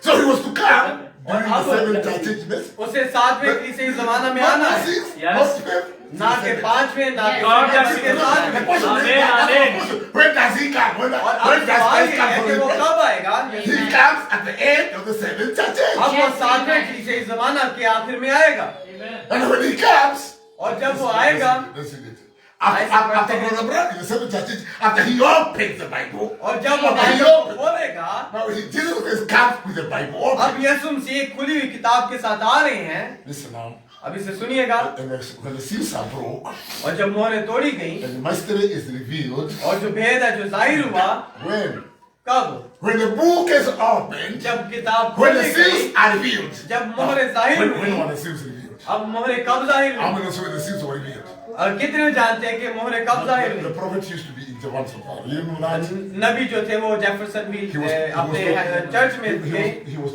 Speaker 2: So he was to come
Speaker 1: और
Speaker 2: during the
Speaker 1: अब
Speaker 2: seventh church age message.
Speaker 1: उसे सातवें कलीसिया जमाना में आना
Speaker 2: Not
Speaker 1: है
Speaker 2: six,
Speaker 3: Yes.
Speaker 2: not fifth.
Speaker 1: ना के पांचवें ना के
Speaker 3: God
Speaker 1: छठवें,
Speaker 3: bless
Speaker 1: के
Speaker 3: you.
Speaker 2: The
Speaker 1: सातवें
Speaker 2: question is,
Speaker 3: Amen, amen.
Speaker 2: when does he come? When
Speaker 1: और अब
Speaker 2: does
Speaker 1: सवाल
Speaker 2: Christ
Speaker 1: ये
Speaker 2: come
Speaker 1: है
Speaker 2: for
Speaker 1: कि
Speaker 2: the
Speaker 1: वो
Speaker 2: church?
Speaker 1: कब आएगा
Speaker 2: He comes at the end of the seventh church age.
Speaker 1: अब वो सातवें कलीसिया जमाना के आखिर में आएगा
Speaker 2: And when he comes,
Speaker 1: और जब वो आएगा
Speaker 2: listen it. After Brother Branham, in the seventh church age, after he opens the Bible,
Speaker 1: और जब वो
Speaker 2: after he
Speaker 1: बाइबल को
Speaker 2: opens,
Speaker 1: खोलेगा
Speaker 2: now Jesus Christ comes with the Bible open.
Speaker 1: अब यीशु मसीह एक खुली हुई किताब के साथ आ रहे हैं
Speaker 2: Listen now.
Speaker 1: अब इसे सुनिएगा
Speaker 2: And when the seals are broke,
Speaker 1: और जब मोहरें तोड़ी गई
Speaker 2: and the mystery is revealed,
Speaker 1: और जो भेद है जो जाहिर हुआ
Speaker 2: when?
Speaker 1: कब
Speaker 2: When the book is opened,
Speaker 1: जब किताब
Speaker 2: when the
Speaker 1: खोली गई
Speaker 2: seals are revealed.
Speaker 1: जब मोहरें जाहिर
Speaker 2: When
Speaker 1: हुई
Speaker 2: were the seals revealed?
Speaker 1: अब मोहरें कब जाहिर
Speaker 2: How
Speaker 1: हुई
Speaker 2: many know when the seals were revealed?
Speaker 1: और कितने जानते हैं कि मोहरें कब जाहिर
Speaker 2: The
Speaker 1: हुई
Speaker 2: prophets used to be in the ones of God. You remember that?
Speaker 1: नबी जो थे वो जेफरसन
Speaker 2: He
Speaker 1: भी
Speaker 2: was,
Speaker 1: अपने चर्च में थे
Speaker 2: he was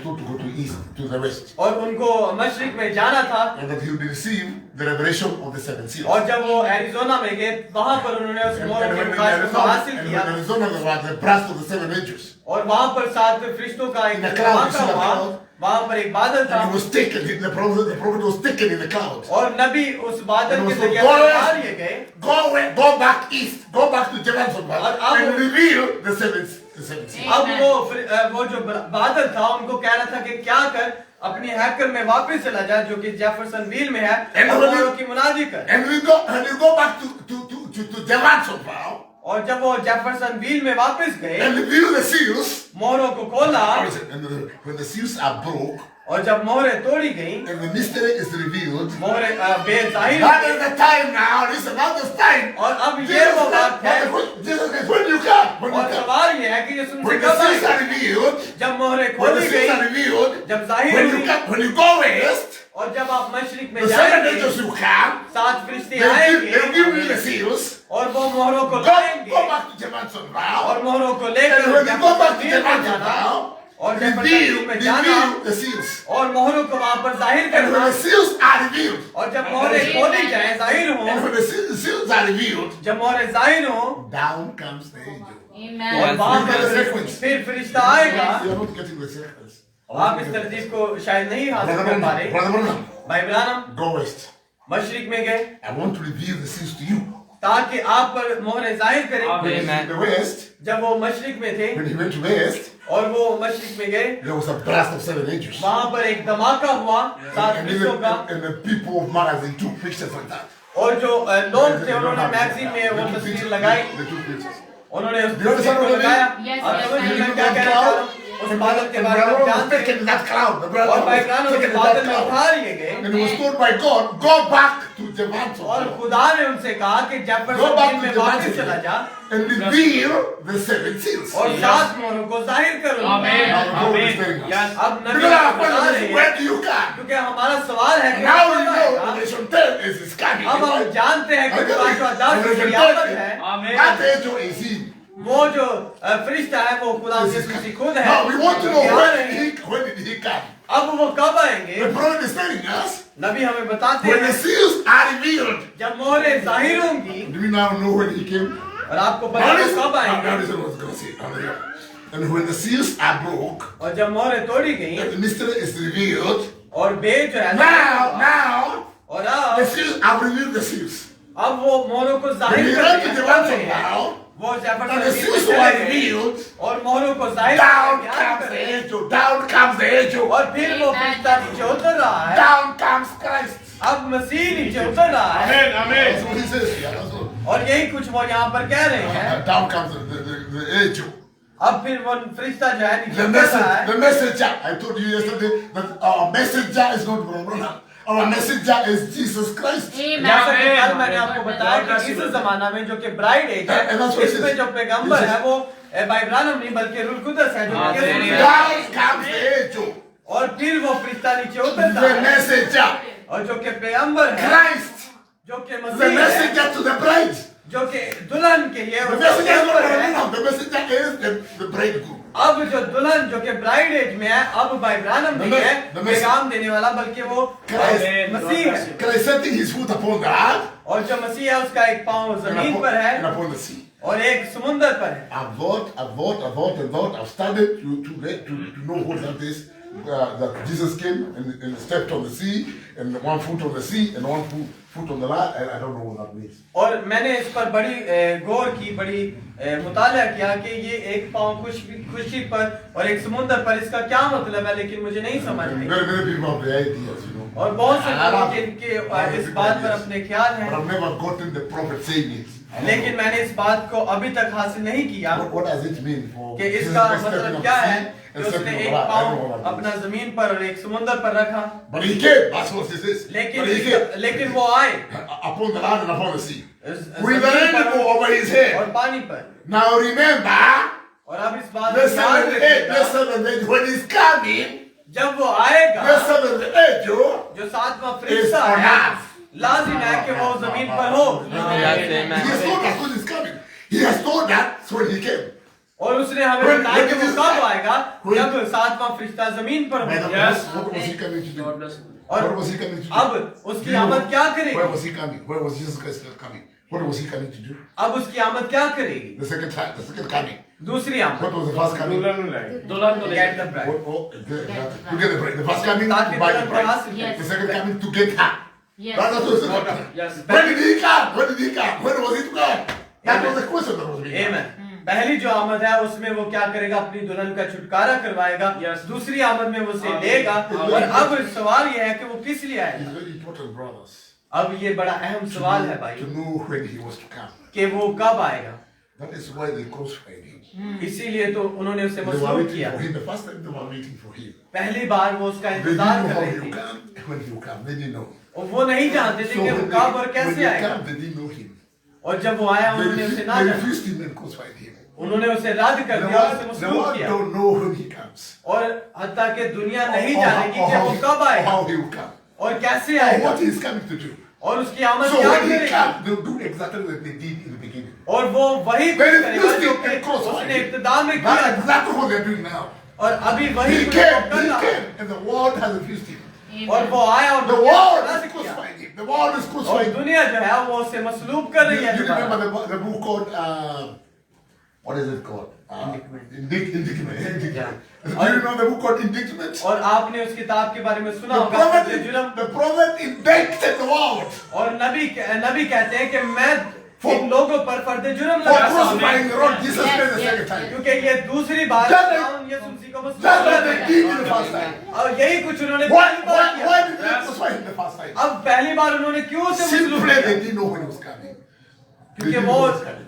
Speaker 2: told to go to east, to the west.
Speaker 1: और उनको मशरिक में जाना था
Speaker 2: And that he would receive the revelation of the seven seals.
Speaker 1: और जब वो एरिजोना में गए वहां पर उन्होंने उस
Speaker 2: And
Speaker 1: मोहर
Speaker 2: when
Speaker 1: के
Speaker 2: in
Speaker 1: प्रकाश को हासिल किया
Speaker 2: Arizona, there was the brass of the seven angels.
Speaker 1: और वहां पर 7 फरिश्तों का एक
Speaker 2: In the cloud, you
Speaker 1: धमाका
Speaker 2: see the
Speaker 1: हुआ
Speaker 2: cloud?
Speaker 1: वहां पर एक बादल था
Speaker 2: And he was taken, the prophet was taken in the cloud.
Speaker 1: और नबी उस बादल
Speaker 2: And
Speaker 1: के
Speaker 2: was told,
Speaker 1: जरिए
Speaker 2: "Go
Speaker 1: उठा
Speaker 2: west."
Speaker 1: लिए गए
Speaker 2: Go back east, go back to Jerusalem and reveal the seven seals.
Speaker 1: अब वो जो बादल था उनको कह रहा था कि क्या कर अपनी हैकर में वापस चला जाए जो कि जेफरसन व्हील में है
Speaker 2: And
Speaker 1: और
Speaker 2: when you-
Speaker 1: मोहरों की मुनादी कर
Speaker 2: And we go back to Jerusalem
Speaker 1: और जब वो जेफरसन व्हील में वापस गए
Speaker 2: and reveal the seals.
Speaker 1: मोहरों को खोला
Speaker 2: And when the seals are broke
Speaker 1: और जब मोहरें तोड़ी गई
Speaker 2: and the mystery is revealed,
Speaker 1: मोहरें बेजाहिर
Speaker 2: that
Speaker 1: हुई
Speaker 2: is the time now. Listen, now this time.
Speaker 1: और अब ये वो बात है
Speaker 2: Jesus Christ, when you come, when
Speaker 1: और
Speaker 2: you come,
Speaker 1: सवाल ये है कि यीशु
Speaker 2: when
Speaker 1: मसीह
Speaker 2: the
Speaker 1: कब
Speaker 2: seals
Speaker 1: आएगा
Speaker 2: are revealed,
Speaker 1: जब मोहरें
Speaker 2: when
Speaker 1: खोली
Speaker 2: the seals are
Speaker 1: गई
Speaker 2: revealed,
Speaker 1: जब जाहिर
Speaker 2: when you
Speaker 1: हुई
Speaker 2: come, when you go west,
Speaker 1: और जब आप मशरिक में
Speaker 2: the seven
Speaker 1: जाएंगे
Speaker 2: angels will come.
Speaker 1: 7 फरिश्ते
Speaker 2: They'll
Speaker 1: आएंगे
Speaker 2: give you the seals.
Speaker 1: और वो मोहरों को
Speaker 2: Go
Speaker 1: लाएंगे
Speaker 2: back to Jerusalem now.
Speaker 1: और मोहरों को
Speaker 2: And
Speaker 1: लेकर
Speaker 2: when you go back to
Speaker 1: Jefferson wheel में
Speaker 2: Jerusalem
Speaker 1: जाना
Speaker 2: now,
Speaker 1: और जेफरसन व्हील में जाना
Speaker 2: reveal the seals.
Speaker 1: और मोहरों को वहां पर जाहिर
Speaker 2: And when
Speaker 1: करना
Speaker 2: the seals are revealed,
Speaker 1: और जब मोहरें खोली जाए जाहिर
Speaker 2: and
Speaker 1: हो
Speaker 2: when the seals are revealed,
Speaker 1: जब मोहरें जाहिर हो
Speaker 2: down comes the angel.
Speaker 1: और वहां
Speaker 2: You get the
Speaker 1: पर
Speaker 2: sequence.
Speaker 1: फिर फरिश्ता आएगा
Speaker 2: You are not getting the sequence.
Speaker 1: आप इस तरतीब को शायद नहीं हासिल कर पा रहे।
Speaker 2: Brother Branham,
Speaker 1: भाई ब्रानम
Speaker 2: go west.
Speaker 1: मशरिक में गए
Speaker 2: I want to reveal the seals to you.
Speaker 1: ताकि आप पर मोहर जाहिर करें।
Speaker 2: When he went to the west,
Speaker 1: जब वो मशरिक में थे
Speaker 2: when he went to west,
Speaker 1: और वो मशरिक में गए,
Speaker 2: there was a blast of 7 angels.
Speaker 1: वहां पर एक धमाका हुआ 7
Speaker 2: And,
Speaker 1: फरिश्तों का।
Speaker 2: and the people of Mars, they took pictures like that.
Speaker 1: और जो लोग थे उन्होंने मैगजीन में वो तस्वीर लगाई,
Speaker 2: They took pictures.
Speaker 1: उन्होंने उस
Speaker 2: Do you understand
Speaker 1: तस्वीर को
Speaker 2: what I mean?
Speaker 1: लगाया।
Speaker 5: Yes,
Speaker 1: आप
Speaker 5: yes,
Speaker 1: समझ रहे
Speaker 5: yes.
Speaker 1: हैं मैं क्या कहना चाह रहा हूँ? उस बादल के
Speaker 2: And
Speaker 1: बारे में
Speaker 2: Branham was
Speaker 1: जानते
Speaker 2: taken
Speaker 1: हैं।
Speaker 2: in that cloud. The
Speaker 1: और
Speaker 2: Branham
Speaker 1: भाई
Speaker 2: was
Speaker 1: ब्रानम
Speaker 2: taken
Speaker 1: उस
Speaker 2: in
Speaker 1: बादल
Speaker 2: that
Speaker 1: में
Speaker 2: cloud.
Speaker 1: उठा लिए गए
Speaker 2: And he was told by God, go back to Javanto.
Speaker 1: और खुदा ने उनसे कहा कि
Speaker 2: Go
Speaker 1: जेफरसन
Speaker 2: back
Speaker 1: दिन
Speaker 2: to
Speaker 1: में वापस चला जा
Speaker 2: Javanto and reveal the 7 seals.
Speaker 1: और 7 मोहरों को जाहिर करो।
Speaker 5: Amen.
Speaker 2: Now the God is telling us.
Speaker 1: अब नबी
Speaker 2: Because our
Speaker 1: बता
Speaker 2: question
Speaker 1: रहे
Speaker 2: is,
Speaker 1: हैं
Speaker 2: where do you come?
Speaker 1: क्योंकि हमारा सवाल है कि
Speaker 2: Now we
Speaker 1: कब
Speaker 2: know
Speaker 1: आएगा?
Speaker 2: Revelation 10 is coming.
Speaker 1: अब हम जानते हैं कि
Speaker 2: Okay.
Speaker 1: पांचवा दास की
Speaker 2: Revelation
Speaker 1: क़यामत
Speaker 2: 10
Speaker 1: है।
Speaker 5: Amen.
Speaker 2: That angel is he.
Speaker 1: वो जो फरिश्ता है वो खुदा यीशु मसीह खुद है।
Speaker 2: Now we want to know
Speaker 1: जो आ रहे हैं।
Speaker 2: when did he come?
Speaker 1: अब वो कब आएंगे?
Speaker 2: The prophet is telling us
Speaker 1: नबी हमें बताते
Speaker 2: when the
Speaker 1: हैं
Speaker 2: seals are revealed.
Speaker 1: जब मोहरें जाहिर होंगी
Speaker 2: Do we now know when he came?
Speaker 1: और आपको पता है वो कब
Speaker 2: Now
Speaker 1: आएंगे।
Speaker 2: listen what I was going to say. Now listen. And when the seals are broke,
Speaker 1: और जब मोहरें तोड़ी गई
Speaker 2: and the mystery is revealed.
Speaker 1: और बेज जो है
Speaker 2: Now,
Speaker 1: और
Speaker 2: the
Speaker 1: अब
Speaker 2: seals have revealed the seals.
Speaker 1: वो मोहरों को
Speaker 2: When
Speaker 1: जाहिर
Speaker 2: he
Speaker 1: कर
Speaker 2: went to
Speaker 1: रहे
Speaker 2: Javanto
Speaker 1: हैं।
Speaker 2: now,
Speaker 1: वो जेफरसन
Speaker 2: and the
Speaker 1: दिन
Speaker 2: seals
Speaker 1: में
Speaker 2: were
Speaker 1: चले गए
Speaker 2: revealed.
Speaker 1: और मोहरों को जाहिर
Speaker 2: Down
Speaker 1: कर
Speaker 2: comes
Speaker 1: रहे
Speaker 2: the
Speaker 1: हैं।
Speaker 2: angel. Down comes the angel.
Speaker 1: और फिर वो फरिश्ता नीचे उतर रहा है।
Speaker 2: Down comes Christ.
Speaker 1: अब मसीह नीचे उतर रहा है
Speaker 3: Amen. Amen.
Speaker 2: That's what he says. Yeah, that's what.
Speaker 1: और यही कुछ वो यहाँ पर कह रहे हैं।
Speaker 2: Down comes the angel.
Speaker 1: अब फिर वो फरिश्ता जो है नीचे
Speaker 2: The
Speaker 1: उतर रहा है।
Speaker 2: messenger. I told you yesterday that our messenger is not Brother. Our messenger is Jesus Christ.
Speaker 1: जैसा कि कल
Speaker 5: Amen.
Speaker 1: मैंने आपको बताया कि इस जमाना में जो कि ब्राइड एज है,
Speaker 2: And that's what it
Speaker 1: इसमें
Speaker 2: is.
Speaker 1: जो पैगंबर
Speaker 2: This is-
Speaker 1: है वो भाई ब्रानम नहीं बल्कि रूह कुदस है जो कि
Speaker 5: Amen.
Speaker 1: यीशु
Speaker 2: Down
Speaker 1: है।
Speaker 2: comes the angel.
Speaker 1: और फिर वो फरिश्ता नीचे उतरता
Speaker 2: The
Speaker 1: है
Speaker 2: messenger.
Speaker 1: और जो कि पैगंबर है
Speaker 2: Christ.
Speaker 1: जो कि
Speaker 2: The
Speaker 1: मसीह है
Speaker 2: messenger to the bride.
Speaker 1: जो कि दुल्हन के लिए
Speaker 2: The
Speaker 1: उसका
Speaker 2: messenger is not
Speaker 1: पैगंबर है।
Speaker 2: Brother. The messenger is the bridegroom.
Speaker 1: अब जो दुल्हन जो कि ब्राइड एज में है अब भाई ब्रानम नहीं है
Speaker 2: The message-
Speaker 1: पैगाम देने वाला बल्कि वो
Speaker 2: Christ.
Speaker 1: मसीह है
Speaker 2: Christ setting his foot upon the earth
Speaker 1: और जो मसीह है उसका एक पाँव
Speaker 2: and
Speaker 1: जमीन पर है
Speaker 2: upon the sea.
Speaker 1: और एक समुंदर पर है।
Speaker 2: I've thought. I've studied to know what that is. That Jesus came and stepped on the sea, and one foot on the sea, and one foot on the land, and I don't know what that means.
Speaker 1: और मैंने इस पर बड़ी गौर की, बड़ी मुताला किया कि ये एक पाँव खुशी पर और एक समुंदर पर इसका क्या मतलब है, लेकिन मुझे नहीं समझ
Speaker 2: Many
Speaker 1: I
Speaker 2: people have the ideas, you know.
Speaker 1: और बहुत से
Speaker 2: I
Speaker 1: लोग
Speaker 2: have-
Speaker 1: जिनके इस बात पर अपने ख्याल
Speaker 2: But
Speaker 1: हैं,
Speaker 2: I've never gotten the prophet saying it. I don't
Speaker 1: लेकिन
Speaker 2: know.
Speaker 1: मैंने इस बात को अभी तक हासिल नहीं किया
Speaker 2: What does it mean for
Speaker 1: कि
Speaker 2: Jesus
Speaker 1: इसका
Speaker 2: stepping
Speaker 1: मतलब
Speaker 2: on
Speaker 1: क्या
Speaker 2: the
Speaker 1: है
Speaker 2: sea
Speaker 1: कि
Speaker 2: and
Speaker 1: उसने
Speaker 2: stepping on
Speaker 1: एक
Speaker 2: the land? I don't know
Speaker 1: पाँव
Speaker 2: what that
Speaker 1: अपना
Speaker 2: means.
Speaker 1: जमीन पर और एक समुंदर पर रखा,
Speaker 2: But he came. That's what it is. But he came
Speaker 1: लेकिन वो आए
Speaker 2: upon the land and upon the sea
Speaker 1: इस
Speaker 2: with the
Speaker 1: जमीन पर
Speaker 2: rainbow over his head.
Speaker 1: और पानी पर।
Speaker 2: Now remember.
Speaker 1: और अब इस बात
Speaker 2: The
Speaker 1: को याद
Speaker 2: seventh angel, the
Speaker 1: रखिएगा,
Speaker 2: seventh angel, when he's coming,
Speaker 1: जब वो आएगा
Speaker 2: the seventh angel
Speaker 1: जो सातवां
Speaker 2: is
Speaker 1: फरिश्ता
Speaker 2: on
Speaker 1: है
Speaker 2: earth.
Speaker 1: लाजिम है कि वो जमीन पर हो।
Speaker 2: He has told us when he's coming. He has told us when he came.
Speaker 1: और उसने हमें
Speaker 2: When-
Speaker 1: बताया
Speaker 2: when
Speaker 1: कि वो
Speaker 2: is
Speaker 1: कब
Speaker 2: this?
Speaker 1: आएगा
Speaker 2: When-
Speaker 1: जब सातवां फरिश्ता जमीन पर
Speaker 2: By the
Speaker 1: होगा।
Speaker 2: way, what was he coming to do?
Speaker 1: और
Speaker 2: What was he coming to do?
Speaker 1: अब
Speaker 2: Do
Speaker 1: उसकी
Speaker 2: you know
Speaker 1: आमद क्या करेगी?
Speaker 2: Where was he coming? Where was Jesus Christ coming? What was he coming to do?
Speaker 1: अब उसकी आमद क्या करेगी?
Speaker 2: The second time, the second coming.
Speaker 1: दूसरी आमद
Speaker 2: What was the first coming?
Speaker 3: दुल्हन में लाएंगे।
Speaker 1: Get the bride।
Speaker 2: To get the bread. The first coming
Speaker 1: ताकि
Speaker 2: to buy the
Speaker 1: दुल्हन को
Speaker 2: bride.
Speaker 1: हासिल
Speaker 5: Yes.
Speaker 1: करे।
Speaker 2: The second coming to get her.
Speaker 5: Yes.
Speaker 2: That's what it was.
Speaker 3: Yes.
Speaker 2: When did he come? When did he come? When was it come? That was the question that was being asked.
Speaker 1: Amen। पहली जो आमद है उसमें वो क्या करेगा, अपनी दुल्हन का छुटकारा करवाएगा।
Speaker 3: Yes।
Speaker 1: दूसरी आमद में वो उसे लेगा। और अब सवाल ये है कि वो किस लिए
Speaker 2: It's
Speaker 1: आएगा।
Speaker 2: very important, brothers,
Speaker 1: अब ये बड़ा अहम सवाल है भाई
Speaker 2: to know when he was to come.
Speaker 1: कि वो कब आएगा।
Speaker 2: That is why they crucified him.
Speaker 1: इसीलिए तो उन्होंने उसे
Speaker 2: They were
Speaker 1: मसलूब
Speaker 2: waiting
Speaker 1: किया।
Speaker 2: for him. The first time they were waiting for him.
Speaker 1: पहली बार वो उसका
Speaker 2: They didn't
Speaker 1: इंतजार
Speaker 2: know
Speaker 1: कर
Speaker 2: how
Speaker 1: रहे
Speaker 2: he would
Speaker 1: थे
Speaker 2: come, when he would come. They didn't know.
Speaker 1: और वो नहीं जानते थे
Speaker 2: So
Speaker 1: कि
Speaker 2: when
Speaker 1: वो
Speaker 2: they,
Speaker 1: कब और
Speaker 2: when
Speaker 1: कैसे
Speaker 2: they
Speaker 1: आएगा।
Speaker 2: come, they didn't know him.
Speaker 1: और जब वो आया
Speaker 2: They
Speaker 1: उन्होंने
Speaker 2: refused,
Speaker 1: उसे ना
Speaker 2: they
Speaker 1: जाना,
Speaker 2: refused him and crucified him.
Speaker 1: उन्होंने उसे रद्द कर
Speaker 2: The
Speaker 1: दिया और उसे
Speaker 2: world, the
Speaker 1: मसलूब
Speaker 2: world
Speaker 1: किया।
Speaker 2: don't know when he comes.
Speaker 1: और हत्ता कि दुनिया नहीं
Speaker 2: Or
Speaker 1: जानेगी कि वो कब
Speaker 2: how
Speaker 1: आएगा
Speaker 2: he will come.
Speaker 1: और कैसे
Speaker 2: Or
Speaker 1: आएगा
Speaker 2: what he is coming to do.
Speaker 1: और उसकी आमद
Speaker 2: So
Speaker 1: क्या
Speaker 2: when he
Speaker 1: करेगी।
Speaker 2: comes, they'll do exactly what they did in the beginning.
Speaker 1: और वो वही कुछ
Speaker 2: Very
Speaker 1: करेगा जो
Speaker 2: twisted
Speaker 1: कि
Speaker 2: and cross-eyed.
Speaker 1: उसने इब्तिदा में किया
Speaker 2: That's exactly what they're doing now.
Speaker 1: और अभी वही
Speaker 2: He
Speaker 1: कुछ
Speaker 2: came,
Speaker 1: वो कर
Speaker 2: he
Speaker 1: रहा है।
Speaker 2: came, and the world has refused him.
Speaker 1: और वो आया और
Speaker 2: The
Speaker 1: दुनिया ने
Speaker 2: world
Speaker 1: रद्द
Speaker 2: is
Speaker 1: किया।
Speaker 2: crucifying him. The world is
Speaker 1: और
Speaker 2: crucifying him.
Speaker 1: दुनिया जो है वो उसे मसलूब कर रही है
Speaker 2: You
Speaker 1: दोबारा।
Speaker 2: remember the book called, what is it called? Indictment.
Speaker 1: जाए।
Speaker 2: Do you know the book called Indictment?
Speaker 1: और आपने उस किताब के बारे में सुना
Speaker 2: The
Speaker 1: होगा
Speaker 2: prophet,
Speaker 1: फर्द जुर्म।
Speaker 2: the prophet indicted the world
Speaker 1: और नबी कहते हैं कि मैं इन लोगों पर फर्द जुर्म
Speaker 2: for
Speaker 1: लगाता हूं,
Speaker 2: crucifying the Lord Jesus Christ the second time.
Speaker 1: क्योंकि ये दूसरी बार
Speaker 2: Just like-
Speaker 1: खुदावंद यीशु मसीह को मसलूब
Speaker 2: Just like
Speaker 1: कर
Speaker 2: they
Speaker 1: रहे
Speaker 2: did
Speaker 1: हैं।
Speaker 2: in the first time.
Speaker 1: और यही कुछ उन्होंने
Speaker 2: Why,
Speaker 1: पहली बार किया।
Speaker 2: why did they crucify him the first time?
Speaker 1: अब पहली बार उन्होंने क्यों उसे मसलूब
Speaker 2: Simply they
Speaker 1: किया?
Speaker 2: didn't know when he was coming. They
Speaker 1: क्योंकि
Speaker 2: didn't
Speaker 1: वो
Speaker 2: know he was coming.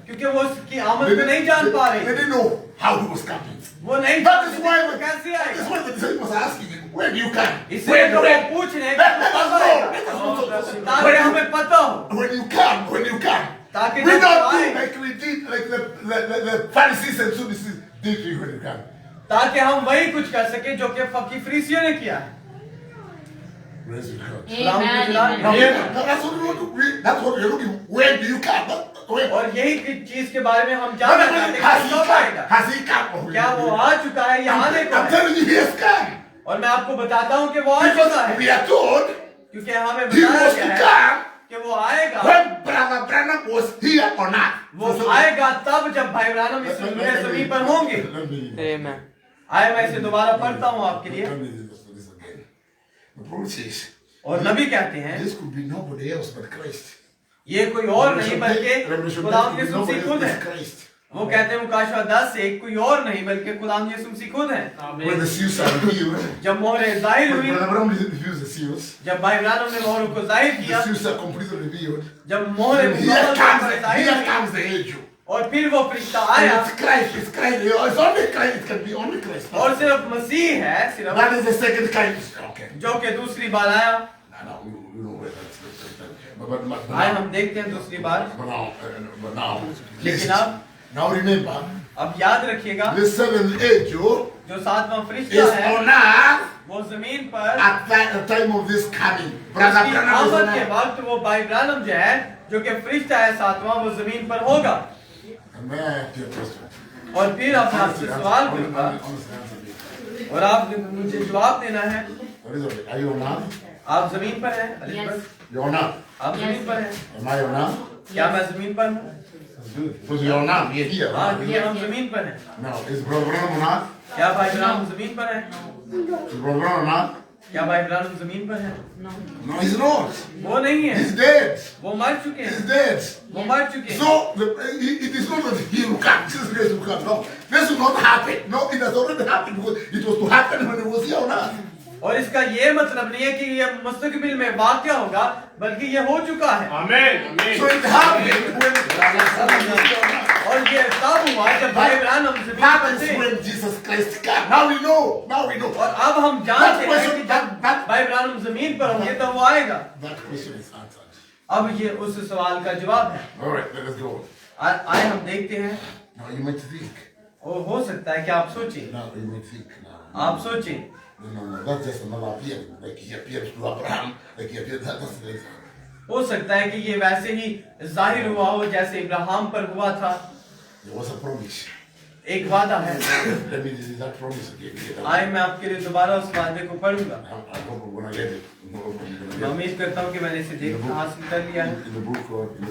Speaker 1: उसकी आमद को नहीं जान पा
Speaker 2: They
Speaker 1: रहे,
Speaker 2: didn't know how he was coming.
Speaker 1: वो नहीं
Speaker 2: That
Speaker 1: जानते
Speaker 2: is
Speaker 1: थे
Speaker 2: why
Speaker 1: कि वो कैसे
Speaker 2: that is
Speaker 1: आएगा।
Speaker 2: why the disciples are asking him, when do you come?
Speaker 1: इसलिए
Speaker 2: When,
Speaker 1: तो वो
Speaker 2: when,
Speaker 1: पूछ रहे हैं
Speaker 2: let
Speaker 1: कि
Speaker 2: us
Speaker 1: कब
Speaker 2: know,
Speaker 1: आएगा,
Speaker 2: let us know.
Speaker 1: ताकि हमें पता हो।
Speaker 2: When you come, when you come.
Speaker 1: ताकि
Speaker 2: We
Speaker 1: जब
Speaker 2: don't do
Speaker 1: आए,
Speaker 2: like we did, like the Pharisees and Sadducees did to you when you come.
Speaker 1: ताकि हम वही कुछ कर सके जो कि फकी फरीसियों ने किया है।
Speaker 2: Praise God.
Speaker 1: खुदावंद की
Speaker 5: Amen.
Speaker 1: जलाल
Speaker 2: Now,
Speaker 1: में।
Speaker 2: that's what we want to, that's what we're looking. When do you come? When?
Speaker 1: और यही चीज के बारे में हम जानना चाहते हैं
Speaker 2: Has
Speaker 1: कि
Speaker 2: he
Speaker 1: कब
Speaker 2: come?
Speaker 1: आएगा।
Speaker 2: Has he come?
Speaker 1: क्या वो आ चुका है या आने को
Speaker 2: I'm
Speaker 1: है?
Speaker 2: telling you, he has come.
Speaker 1: और मैं आपको बताता हूँ कि वो आ चुका
Speaker 2: Because
Speaker 1: है,
Speaker 2: we are told
Speaker 1: क्योंकि हमें
Speaker 2: he
Speaker 1: बताया
Speaker 2: was
Speaker 1: गया
Speaker 2: to
Speaker 1: है
Speaker 2: come
Speaker 1: कि वो आएगा।
Speaker 2: when Brother Branham was here on earth.
Speaker 1: वो आएगा तब जब भाई ब्रानम इस जमीन पर होंगे।
Speaker 2: Let me
Speaker 1: आए मैं इसे दोबारा पढ़ता हूँ आपके लिए।
Speaker 2: let me do this again. The prophet says,
Speaker 1: और नबी कहते हैं
Speaker 2: this could be nobody else but Christ.
Speaker 1: ये कोई और नहीं बल्कि
Speaker 2: Revelation
Speaker 1: खुदावंद
Speaker 2: 10 could be
Speaker 1: Yeshu
Speaker 2: nobody
Speaker 1: Masih
Speaker 2: else
Speaker 1: खुद
Speaker 2: but
Speaker 1: है।
Speaker 2: Christ.
Speaker 1: वो कहते हैं मुकाशवा 10 से कोई और नहीं बल्कि खुदावंद यीशु मसीह खुद है।
Speaker 2: When the seals are revealed,
Speaker 1: जब मोहरें जाहिर
Speaker 2: when
Speaker 1: हुई,
Speaker 2: Brother Branham refused the seals,
Speaker 1: जब भाई ब्रानम ने मोहरों को जाहिर
Speaker 2: the
Speaker 1: किया,
Speaker 2: seals are completely revealed.
Speaker 1: जब मोहरें
Speaker 2: Here
Speaker 1: मुकम्मल
Speaker 2: comes,
Speaker 1: तौर पर जाहिर
Speaker 2: here
Speaker 1: हुई,
Speaker 2: comes the angel.
Speaker 1: और फिर वो फरिश्ता
Speaker 2: And
Speaker 1: आया
Speaker 2: it's Christ, it's Christ. It's only Christ, it can be only Christ.
Speaker 1: और सिर्फ मसीह है, सिर्फ
Speaker 2: That is the second kind. Okay.
Speaker 1: जो कि दूसरी बार आया।
Speaker 2: Now, you know where that's but
Speaker 1: आए हम देखते हैं दूसरी बार।
Speaker 2: but now,
Speaker 1: लेकिन अब
Speaker 2: now remember,
Speaker 1: अब याद रखिएगा,
Speaker 2: the seventh angel
Speaker 1: जो सातवां
Speaker 2: is
Speaker 1: फरिश्ता है
Speaker 2: on earth
Speaker 1: वो जमीन पर
Speaker 2: at the time of this coming. Brother
Speaker 1: उसकी
Speaker 2: Branham is on
Speaker 1: आमद के
Speaker 2: earth.
Speaker 1: वक्त वो भाई ब्रानम जो है, जो कि फरिश्ता है सातवां, वो जमीन पर होगा।
Speaker 2: And may I ask you a question?
Speaker 1: और फिर अब मैं आपसे सवाल करूंगा
Speaker 2: Honestly answer me.
Speaker 1: और आप मुझे जवाब देना है।
Speaker 2: Elizabeth, are you on earth?
Speaker 1: आप जमीन पर हैं एलिजाबेथ?
Speaker 2: You're on earth.
Speaker 1: आप जमीन पर हैं?
Speaker 2: Am I on earth?
Speaker 1: क्या मैं जमीन पर हूँ?
Speaker 2: Because you're on earth. We're here.
Speaker 1: हाँ, क्योंकि हम जमीन पर हैं।
Speaker 2: Now, is Brother Branham on earth?
Speaker 1: क्या भाई ब्रानम जमीन पर हैं?
Speaker 2: Is Brother Branham on earth?
Speaker 1: क्या भाई ब्रानम जमीन पर हैं?
Speaker 2: No, he's not.
Speaker 1: वो नहीं है,
Speaker 2: He's dead.
Speaker 1: वो मर चुके
Speaker 2: He's
Speaker 1: हैं,
Speaker 2: dead.
Speaker 1: वो मर चुके हैं।
Speaker 2: So it is not that he will come, Jesus Christ will come. No, this will not happen. No, it has already happened because it was to happen when he was here on earth.
Speaker 1: और इसका ये मतलब नहीं है कि ये मुस्तकबिल में वाक़या होगा, बल्कि ये हो चुका है।
Speaker 3: आमीन
Speaker 2: So it happened when
Speaker 1: और ये तब हुआ जब भाई ब्रानम जमीन पर
Speaker 2: happens
Speaker 1: थे।
Speaker 2: when Jesus Christ came. Now we know. Now we know.
Speaker 1: और अब हम जानते हैं कि जब भाई ब्रानम जमीन पर होंगे तब वो आएगा।
Speaker 2: That question is answered.
Speaker 1: अब ये उस सवाल का जवाब है।
Speaker 2: All right, let us go.
Speaker 1: आए हम देखते हैं।
Speaker 2: Now you might think.
Speaker 1: और हो सकता है कि आप सोचें,
Speaker 2: Now you might think. Now.
Speaker 1: आप सोचें,
Speaker 2: No, that's just another appearing. Like he appeared to Abraham. Like he appeared. That's the reason.
Speaker 1: हो सकता है कि ये वैसे ही जाहिर हुआ हो जैसे इब्राहिम पर हुआ था।
Speaker 2: There was a promise.
Speaker 1: एक वादा है।
Speaker 2: Let me see that promise again.
Speaker 1: आए मैं आपके लिए दोबारा उस वादे को पढ़ूंगा।
Speaker 2: I hope we're gonna get it. I hope we're gonna
Speaker 1: मैं
Speaker 2: get it.
Speaker 1: उम्मीद करता हूँ कि मैंने इसे देख हासिल कर लिया है।
Speaker 2: In the book called, okay,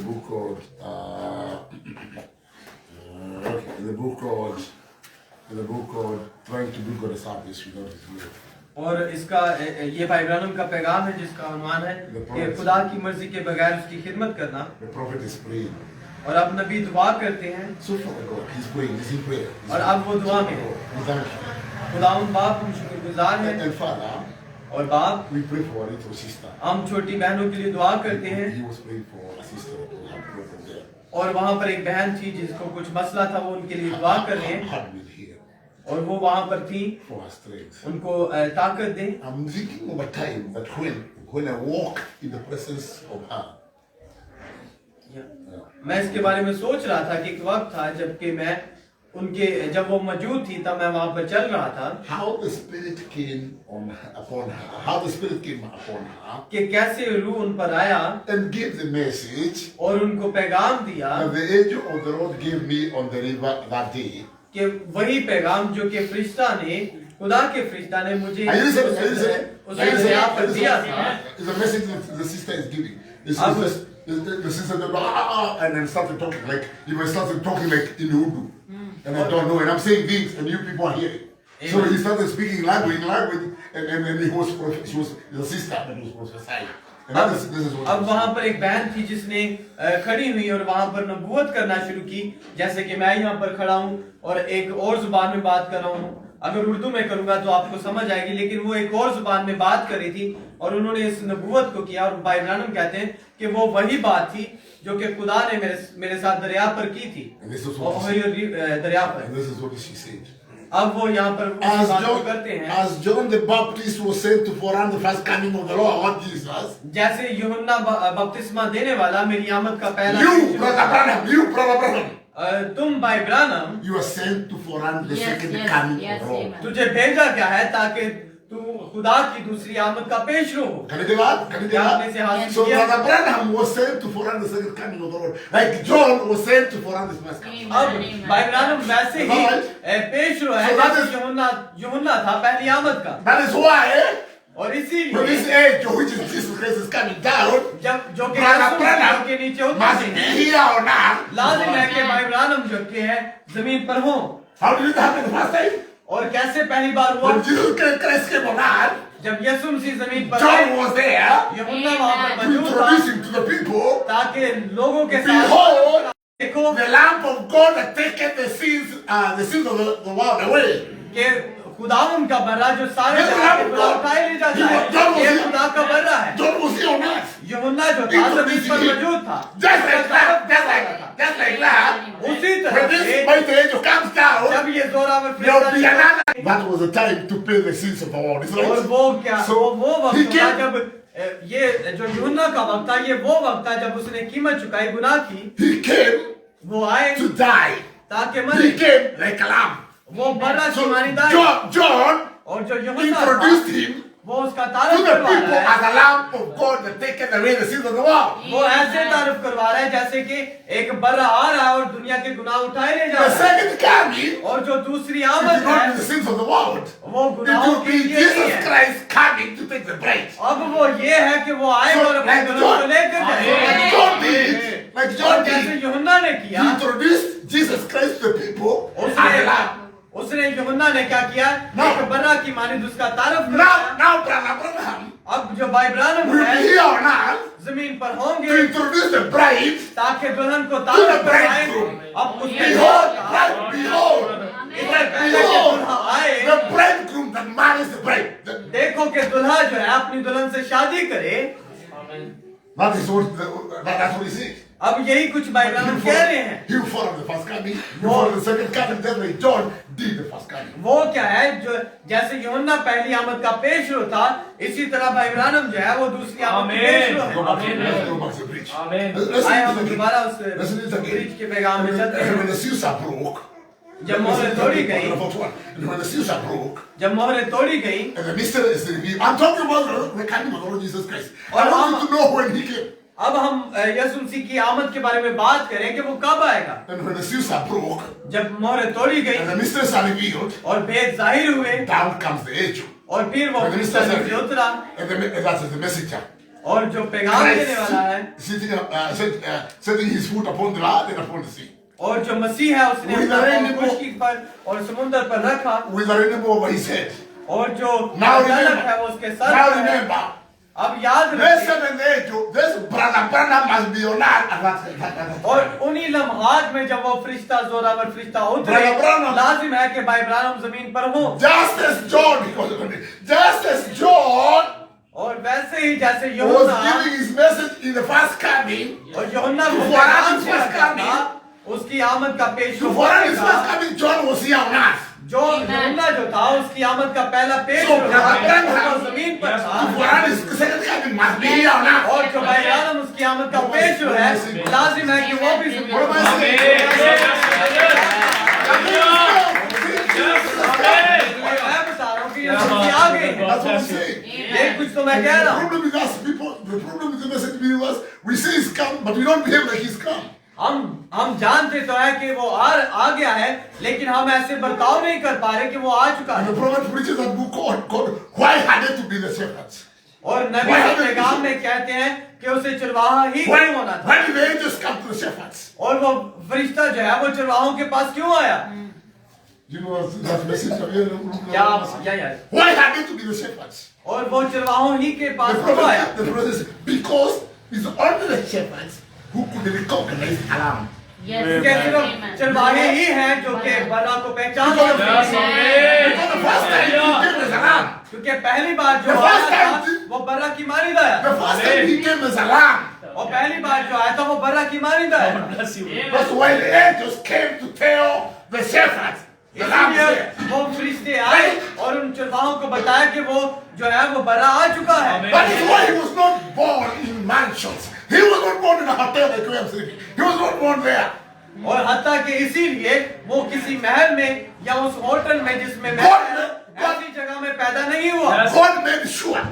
Speaker 2: in the book called, Trying to do God a service without His will.
Speaker 1: और इसका ये भाई इब्राहिम का पैगाम है जिसका उन्वान है कि खुदा की मर्जी के बगैर उसकी खिदमत करना।
Speaker 2: The prophet is praying.
Speaker 1: और अब nबी दुआ करते हैं
Speaker 2: So Father God, he's praying, he's in prayer.
Speaker 1: और अब वो दुआ में है।
Speaker 2: We thank you.
Speaker 1: खुदावंद बाप हम शुक्रगुजार हैं
Speaker 2: And Father,
Speaker 1: और बाप
Speaker 2: we pray for our little sister.
Speaker 1: हम छोटी बहनों के लिए दुआ करते हैं।
Speaker 2: He was praying for a sister who had broken there.
Speaker 1: और वहाँ पर एक बहन थी जिसको कुछ मसला था, वो उनके लिए दुआ कर रहे हैं
Speaker 2: Had been here
Speaker 1: और वो वहाँ पर थी,
Speaker 2: for her strength.
Speaker 1: उनको ताकत दें।
Speaker 2: I'm thinking of a time that when I walk in the presence of her,
Speaker 1: मैं इसके बारे में सोच रहा था कि एक वक्त था जबकि मैं जब वो मौजूद थी तब मैं वहाँ पर चल रहा था
Speaker 2: how the Spirit came upon her, how the Spirit came upon her
Speaker 1: कि कैसे रूह उन पर आया
Speaker 2: and gave the message
Speaker 1: और उनको पैगाम दिया
Speaker 2: that the angel of the Lord gave me on the river that day.
Speaker 1: कि वही पैगाम जो कि फरिश्ता ने, खुदा के फरिश्ता ने मुझे
Speaker 2: Are you listening? Are you listening?
Speaker 1: उस
Speaker 2: Are you listening?
Speaker 1: यहाँ पर दिया था।
Speaker 2: It's a message that the sister is giving. It's
Speaker 1: Ab-
Speaker 2: just, the sister and then started talking like, you started talking like in Urdu. And I don't know, and I'm saying things and you people are hearing. So he started speaking language, and she was the sister that was prophesying. And
Speaker 1: अब
Speaker 2: this is what
Speaker 1: अब वहां पर एक बहन थी जिसने खड़ी हुई और वहां पर नबूवत करना शुरू की, जैसे कि मैं यहाँ पर खड़ा हूँ और एक और जुबान में बात कर रहा हूँ। अगर उर्दू में करूंगा तो आपको समझ आएगी, लेकिन वो एक और जुबान में बात कर रही थी और उन्होंने इस नबूवत को किया। और भाई ब्रानम कहते हैं कि वो वही बात थी जो कि खुदा ने मेरे साथ दरिया पर की थी, दरिया पर।
Speaker 2: And this is what she said.
Speaker 1: अब वो यहाँ पर उस बात को करते हैं,
Speaker 2: As John the Baptist was sent to forerun the first coming of the Lord Jesus,
Speaker 1: जैसे यूहन्ना बपतिस्मा देने वाला मेरी आमद का पहला
Speaker 2: you, Brother Branham,
Speaker 1: तुम भाई ब्रानम,
Speaker 2: you are sent to forerun the second coming of the Lord.
Speaker 1: तुझे भेजा क्या है ताकि तू खुदा की दूसरी आमद का पेशरो हो।
Speaker 2: Can you do that? Can you do
Speaker 1: क्या आपने से
Speaker 2: that?
Speaker 1: हासिल
Speaker 2: So
Speaker 1: किया?
Speaker 2: Brother Branham was sent to forerun the second coming of the Lord, like John was sent to forerun the first coming.
Speaker 1: अब भाई ब्रानम वैसे ही पेशरो है
Speaker 2: So that
Speaker 1: जैसे
Speaker 2: is-
Speaker 1: यूहन्ना था पहली आमद का।
Speaker 2: That is why,
Speaker 1: और
Speaker 2: from
Speaker 1: इसीलिए
Speaker 2: this age to which is Jesus Christ is coming down,
Speaker 1: जब जो कि
Speaker 2: Brother
Speaker 1: यीशु
Speaker 2: Branham
Speaker 1: के नीचे
Speaker 2: must
Speaker 1: उतरते
Speaker 2: be
Speaker 1: हैं,
Speaker 2: here or not.
Speaker 1: लाजिम है कि भाई ब्रानम जो कि है जमीन पर हो।
Speaker 2: How did it happen the first time?
Speaker 1: और कैसे पहली बार हुआ?
Speaker 2: When Jesus Christ came on earth,
Speaker 1: जब यीशु मसीह जमीन पर
Speaker 2: John was there
Speaker 1: यूहन्ना वहां पर
Speaker 2: to
Speaker 1: मौजूद था
Speaker 2: introduce him to the people.
Speaker 1: ताकि लोगों के साथ
Speaker 2: Behold,
Speaker 1: देखो
Speaker 2: the Lamb of God that taketh the sins of the world away.
Speaker 1: कि खुदावन का बर्रा जो सारे
Speaker 2: Yes,
Speaker 1: जहां के
Speaker 2: Lord.
Speaker 1: गुनाह उठाए ले जाता
Speaker 2: John
Speaker 1: है,
Speaker 2: was
Speaker 1: ये
Speaker 2: here.
Speaker 1: खुदा का बर्रा है।
Speaker 2: John was here on earth.
Speaker 1: यूहन्ना जो था जमीन पर मौजूद था,
Speaker 2: Just like that, just like that.
Speaker 1: उसी
Speaker 2: When
Speaker 1: तरह
Speaker 2: this
Speaker 1: से
Speaker 2: mighty angel comes down,
Speaker 1: जब ये Zorawar
Speaker 2: there will be
Speaker 1: Firishta
Speaker 2: another. That was the time to pay the sins of the world. Is
Speaker 1: और
Speaker 2: right?
Speaker 1: वो क्या
Speaker 2: So,
Speaker 1: वो वक्त
Speaker 2: he
Speaker 1: था
Speaker 2: came-
Speaker 1: जब ये जो यूहन्ना का वक्त था, ये वो वक्त था जब उसने कीमत चुकाई गुनाह की।
Speaker 2: He came
Speaker 1: वो आए
Speaker 2: to die.
Speaker 1: ताकि
Speaker 2: He
Speaker 1: मरे,
Speaker 2: came like a lamb.
Speaker 1: वो बर्रा
Speaker 2: So
Speaker 1: की मानीदार
Speaker 2: John
Speaker 1: और जो यूहन्ना
Speaker 2: introduced
Speaker 1: था,
Speaker 2: him
Speaker 1: वो उसका
Speaker 2: to
Speaker 1: तारीफ
Speaker 2: the
Speaker 1: करवा
Speaker 2: people
Speaker 1: रहा है।
Speaker 2: as a lamb of God that taketh away the sins of the world.
Speaker 1: वो ऐसे तारीफ करवा रहा है जैसे कि एक बर्रा आ रहा है और दुनिया के गुनाह उठाए ले जा
Speaker 2: The
Speaker 1: रहा है।
Speaker 2: second coming,
Speaker 1: और जो दूसरी
Speaker 2: it
Speaker 1: आमद
Speaker 2: will not
Speaker 1: है
Speaker 2: be the sins of the world.
Speaker 1: वो
Speaker 2: It
Speaker 1: गुनाहों
Speaker 2: will
Speaker 1: के
Speaker 2: be
Speaker 1: लिए नहीं
Speaker 2: Jesus
Speaker 1: है।
Speaker 2: Christ coming to take the bride.
Speaker 1: अब वो ये है कि वो आएगा
Speaker 2: So,
Speaker 1: और अपने
Speaker 2: like
Speaker 1: दुल्हन को
Speaker 2: John,
Speaker 1: लेकर
Speaker 2: like
Speaker 1: जाएगा।
Speaker 2: John did, like
Speaker 1: और
Speaker 2: John
Speaker 1: जैसे
Speaker 2: did,
Speaker 1: यूहन्ना ने
Speaker 2: he
Speaker 1: किया,
Speaker 2: introduced Jesus Christ to the people as a lamb.
Speaker 1: उसने यूहन्ना ने क्या किया?
Speaker 2: No.
Speaker 1: एक बर्रा की मानिंद उसका तारीफ
Speaker 2: Now,
Speaker 1: किया।
Speaker 2: now, Brother Branham
Speaker 1: अब जो भाई ब्रानम
Speaker 2: will
Speaker 1: है
Speaker 2: be here on earth
Speaker 1: जमीन पर
Speaker 2: to
Speaker 1: होंगे
Speaker 2: introduce the bride.
Speaker 1: ताकि दुल्हन को तारीफ करवाए। अब उसने
Speaker 2: Behold, bride, behold, behold,
Speaker 1: दुल्हा आए,
Speaker 2: the bridegroom that marries the bride.
Speaker 1: देखो कि दुल्हा जो है अपनी दुल्हन से शादी करे।
Speaker 2: That is what that's what he says.
Speaker 1: अब यही कुछ भाई ब्रानम कह रहे हैं।
Speaker 2: He will follow the first coming, you follow the second coming, just like John did the first coming.
Speaker 1: वो क्या है जो जैसे यूहन्ना पहली आमद का पेशरो था, इसी तरह भाई ब्रानम जो है वो दूसरी आमद का पेशरो
Speaker 2: Go
Speaker 1: है।
Speaker 2: back to let's go back to the bridge.
Speaker 3: Amen.
Speaker 2: Let's
Speaker 1: आए
Speaker 2: read
Speaker 1: हम
Speaker 2: it again.
Speaker 1: दोबारा उस
Speaker 2: Let's read it
Speaker 1: bridge
Speaker 2: again.
Speaker 1: के पैगाम में चलते
Speaker 2: And
Speaker 1: हैं।
Speaker 2: when the seals are broke,
Speaker 1: जब मोहरें तोड़ी गई,
Speaker 2: and when the seals are broke,
Speaker 1: जब मोहरें तोड़ी गई,
Speaker 2: and the mystery is revealed. I'm talking about the coming of the Lord Jesus Christ. I
Speaker 1: और
Speaker 2: want you to know when he came.
Speaker 1: अब हम यीशु मसीह की आमद के बारे में बात करें कि वो कब आएगा।
Speaker 2: And when the seals are broke,
Speaker 1: जब मोहरें तोड़ी गई
Speaker 2: and the mysteries are revealed,
Speaker 1: और भेद जाहिर हुए
Speaker 2: down comes the angel.
Speaker 1: और फिर वो
Speaker 2: And the
Speaker 1: फरिश्ता
Speaker 2: mysteries
Speaker 1: नीचे
Speaker 2: are
Speaker 1: उतरा
Speaker 2: and that is the messenger.
Speaker 1: और जो पैगाम देने वाला है
Speaker 2: Christ setting his foot upon the land and upon the sea.
Speaker 1: और जो मसीह है उसने
Speaker 2: With the
Speaker 1: अपना
Speaker 2: rainbow.
Speaker 1: पाँव खुशकी पर और समुद्र पर रखा
Speaker 2: With a rainbow over his head.
Speaker 1: और जो
Speaker 2: Now
Speaker 1: गलत है वो उसके
Speaker 2: remember.
Speaker 1: सर
Speaker 2: Now
Speaker 1: पर है।
Speaker 2: remember.
Speaker 1: अब याद
Speaker 2: This
Speaker 1: रखिए
Speaker 2: seventh angel, this brother Branham must be on earth at that
Speaker 1: और
Speaker 2: time.
Speaker 1: उन्हीं लम्हात में जब वो फरिश्ता जोरावर फरिश्ता उतरे,
Speaker 2: Brother Branham.
Speaker 1: लाजिम है कि भाई ब्रानम जमीन पर हो।
Speaker 2: Just as John, just as John
Speaker 1: और वैसे ही जैसे
Speaker 2: was
Speaker 1: यूहन्ना
Speaker 2: giving his message in the first coming,
Speaker 1: और यूहन्ना को
Speaker 2: To
Speaker 1: पैगाम
Speaker 2: forerun his
Speaker 1: दिया
Speaker 2: first
Speaker 1: था,
Speaker 2: coming.
Speaker 1: उसकी आमद का पेश
Speaker 2: to forerun his first coming, John was here on earth.
Speaker 1: जो यूहन्ना जो था उसकी आमद का पहला पेश
Speaker 2: So, Brother Branham,
Speaker 1: वो जमीन पर था
Speaker 2: to forerun his second coming must be here on earth.
Speaker 1: और जो भाई ब्रानम उसकी आमद का पेश है, लाजिम है कि वो भी जमीन
Speaker 2: What am
Speaker 1: पर
Speaker 2: I
Speaker 1: हो। मैं बता रहा हूँ कि ये मसीह आ गए हैं।
Speaker 2: That's what I'm saying.
Speaker 1: ये कुछ तो मैं कह
Speaker 2: The
Speaker 1: रहा हूँ।
Speaker 2: problem with us people, the problem with the message believers, we say he's come, but we don't behave like he's come.
Speaker 1: हम जानते तो है कि वो आ गया है, लेकिन हम ऐसे बर्ताव नहीं कर पा रहे कि वो आ चुका
Speaker 2: And
Speaker 1: है।
Speaker 2: the prophet preaches that book called Why Had It to Be the Shepherds?
Speaker 1: और नबी
Speaker 2: Why
Speaker 1: के
Speaker 2: haven't
Speaker 1: पैगाम
Speaker 2: you-
Speaker 1: में कहते हैं कि उसे चरवाहा ही क्यों होना था।
Speaker 2: Why did the angels come to the shepherds?
Speaker 1: और वो फरिश्ता जो है वो चरवाहों के पास क्यों आया?
Speaker 2: You know that message of you?
Speaker 1: क्या आप या
Speaker 2: Why had they to be the shepherds?
Speaker 1: और वो चरवाहों ही के पास क्यों आया?
Speaker 2: The brother says, because it's only the shepherds who could recognize alarm.
Speaker 1: क्योंकि सिर्फ चरवाहे ही हैं जो के बर्रा को पहचान सकते हैं।
Speaker 2: Because the first time he came as alarm.
Speaker 1: क्योंकि पहली बार जो
Speaker 2: The
Speaker 1: आया
Speaker 2: first
Speaker 1: था
Speaker 2: time-
Speaker 1: वो बर्रा की मानिंदा है
Speaker 2: The first time he came as alarm.
Speaker 1: और पहली बार जो आया था वो बर्रा की मानिंदा है।
Speaker 2: That's why the angels came to tell the shepherds. The lamb is
Speaker 1: इसलिए
Speaker 2: there.
Speaker 1: वो फरिश्ते आए और उन चरवाहों को बताया कि वो जो है वो बर्रा आ चुका है।
Speaker 2: That is why he was not born in mansions. He was not born in a hotel like we are sleeping. He was not born there.
Speaker 1: और हत्ता कि इसीलिए वो किसी महल में या उस होटल में जिसमें महल है, ऐसी जगह में पैदा नहीं हुआ।
Speaker 2: God made sure.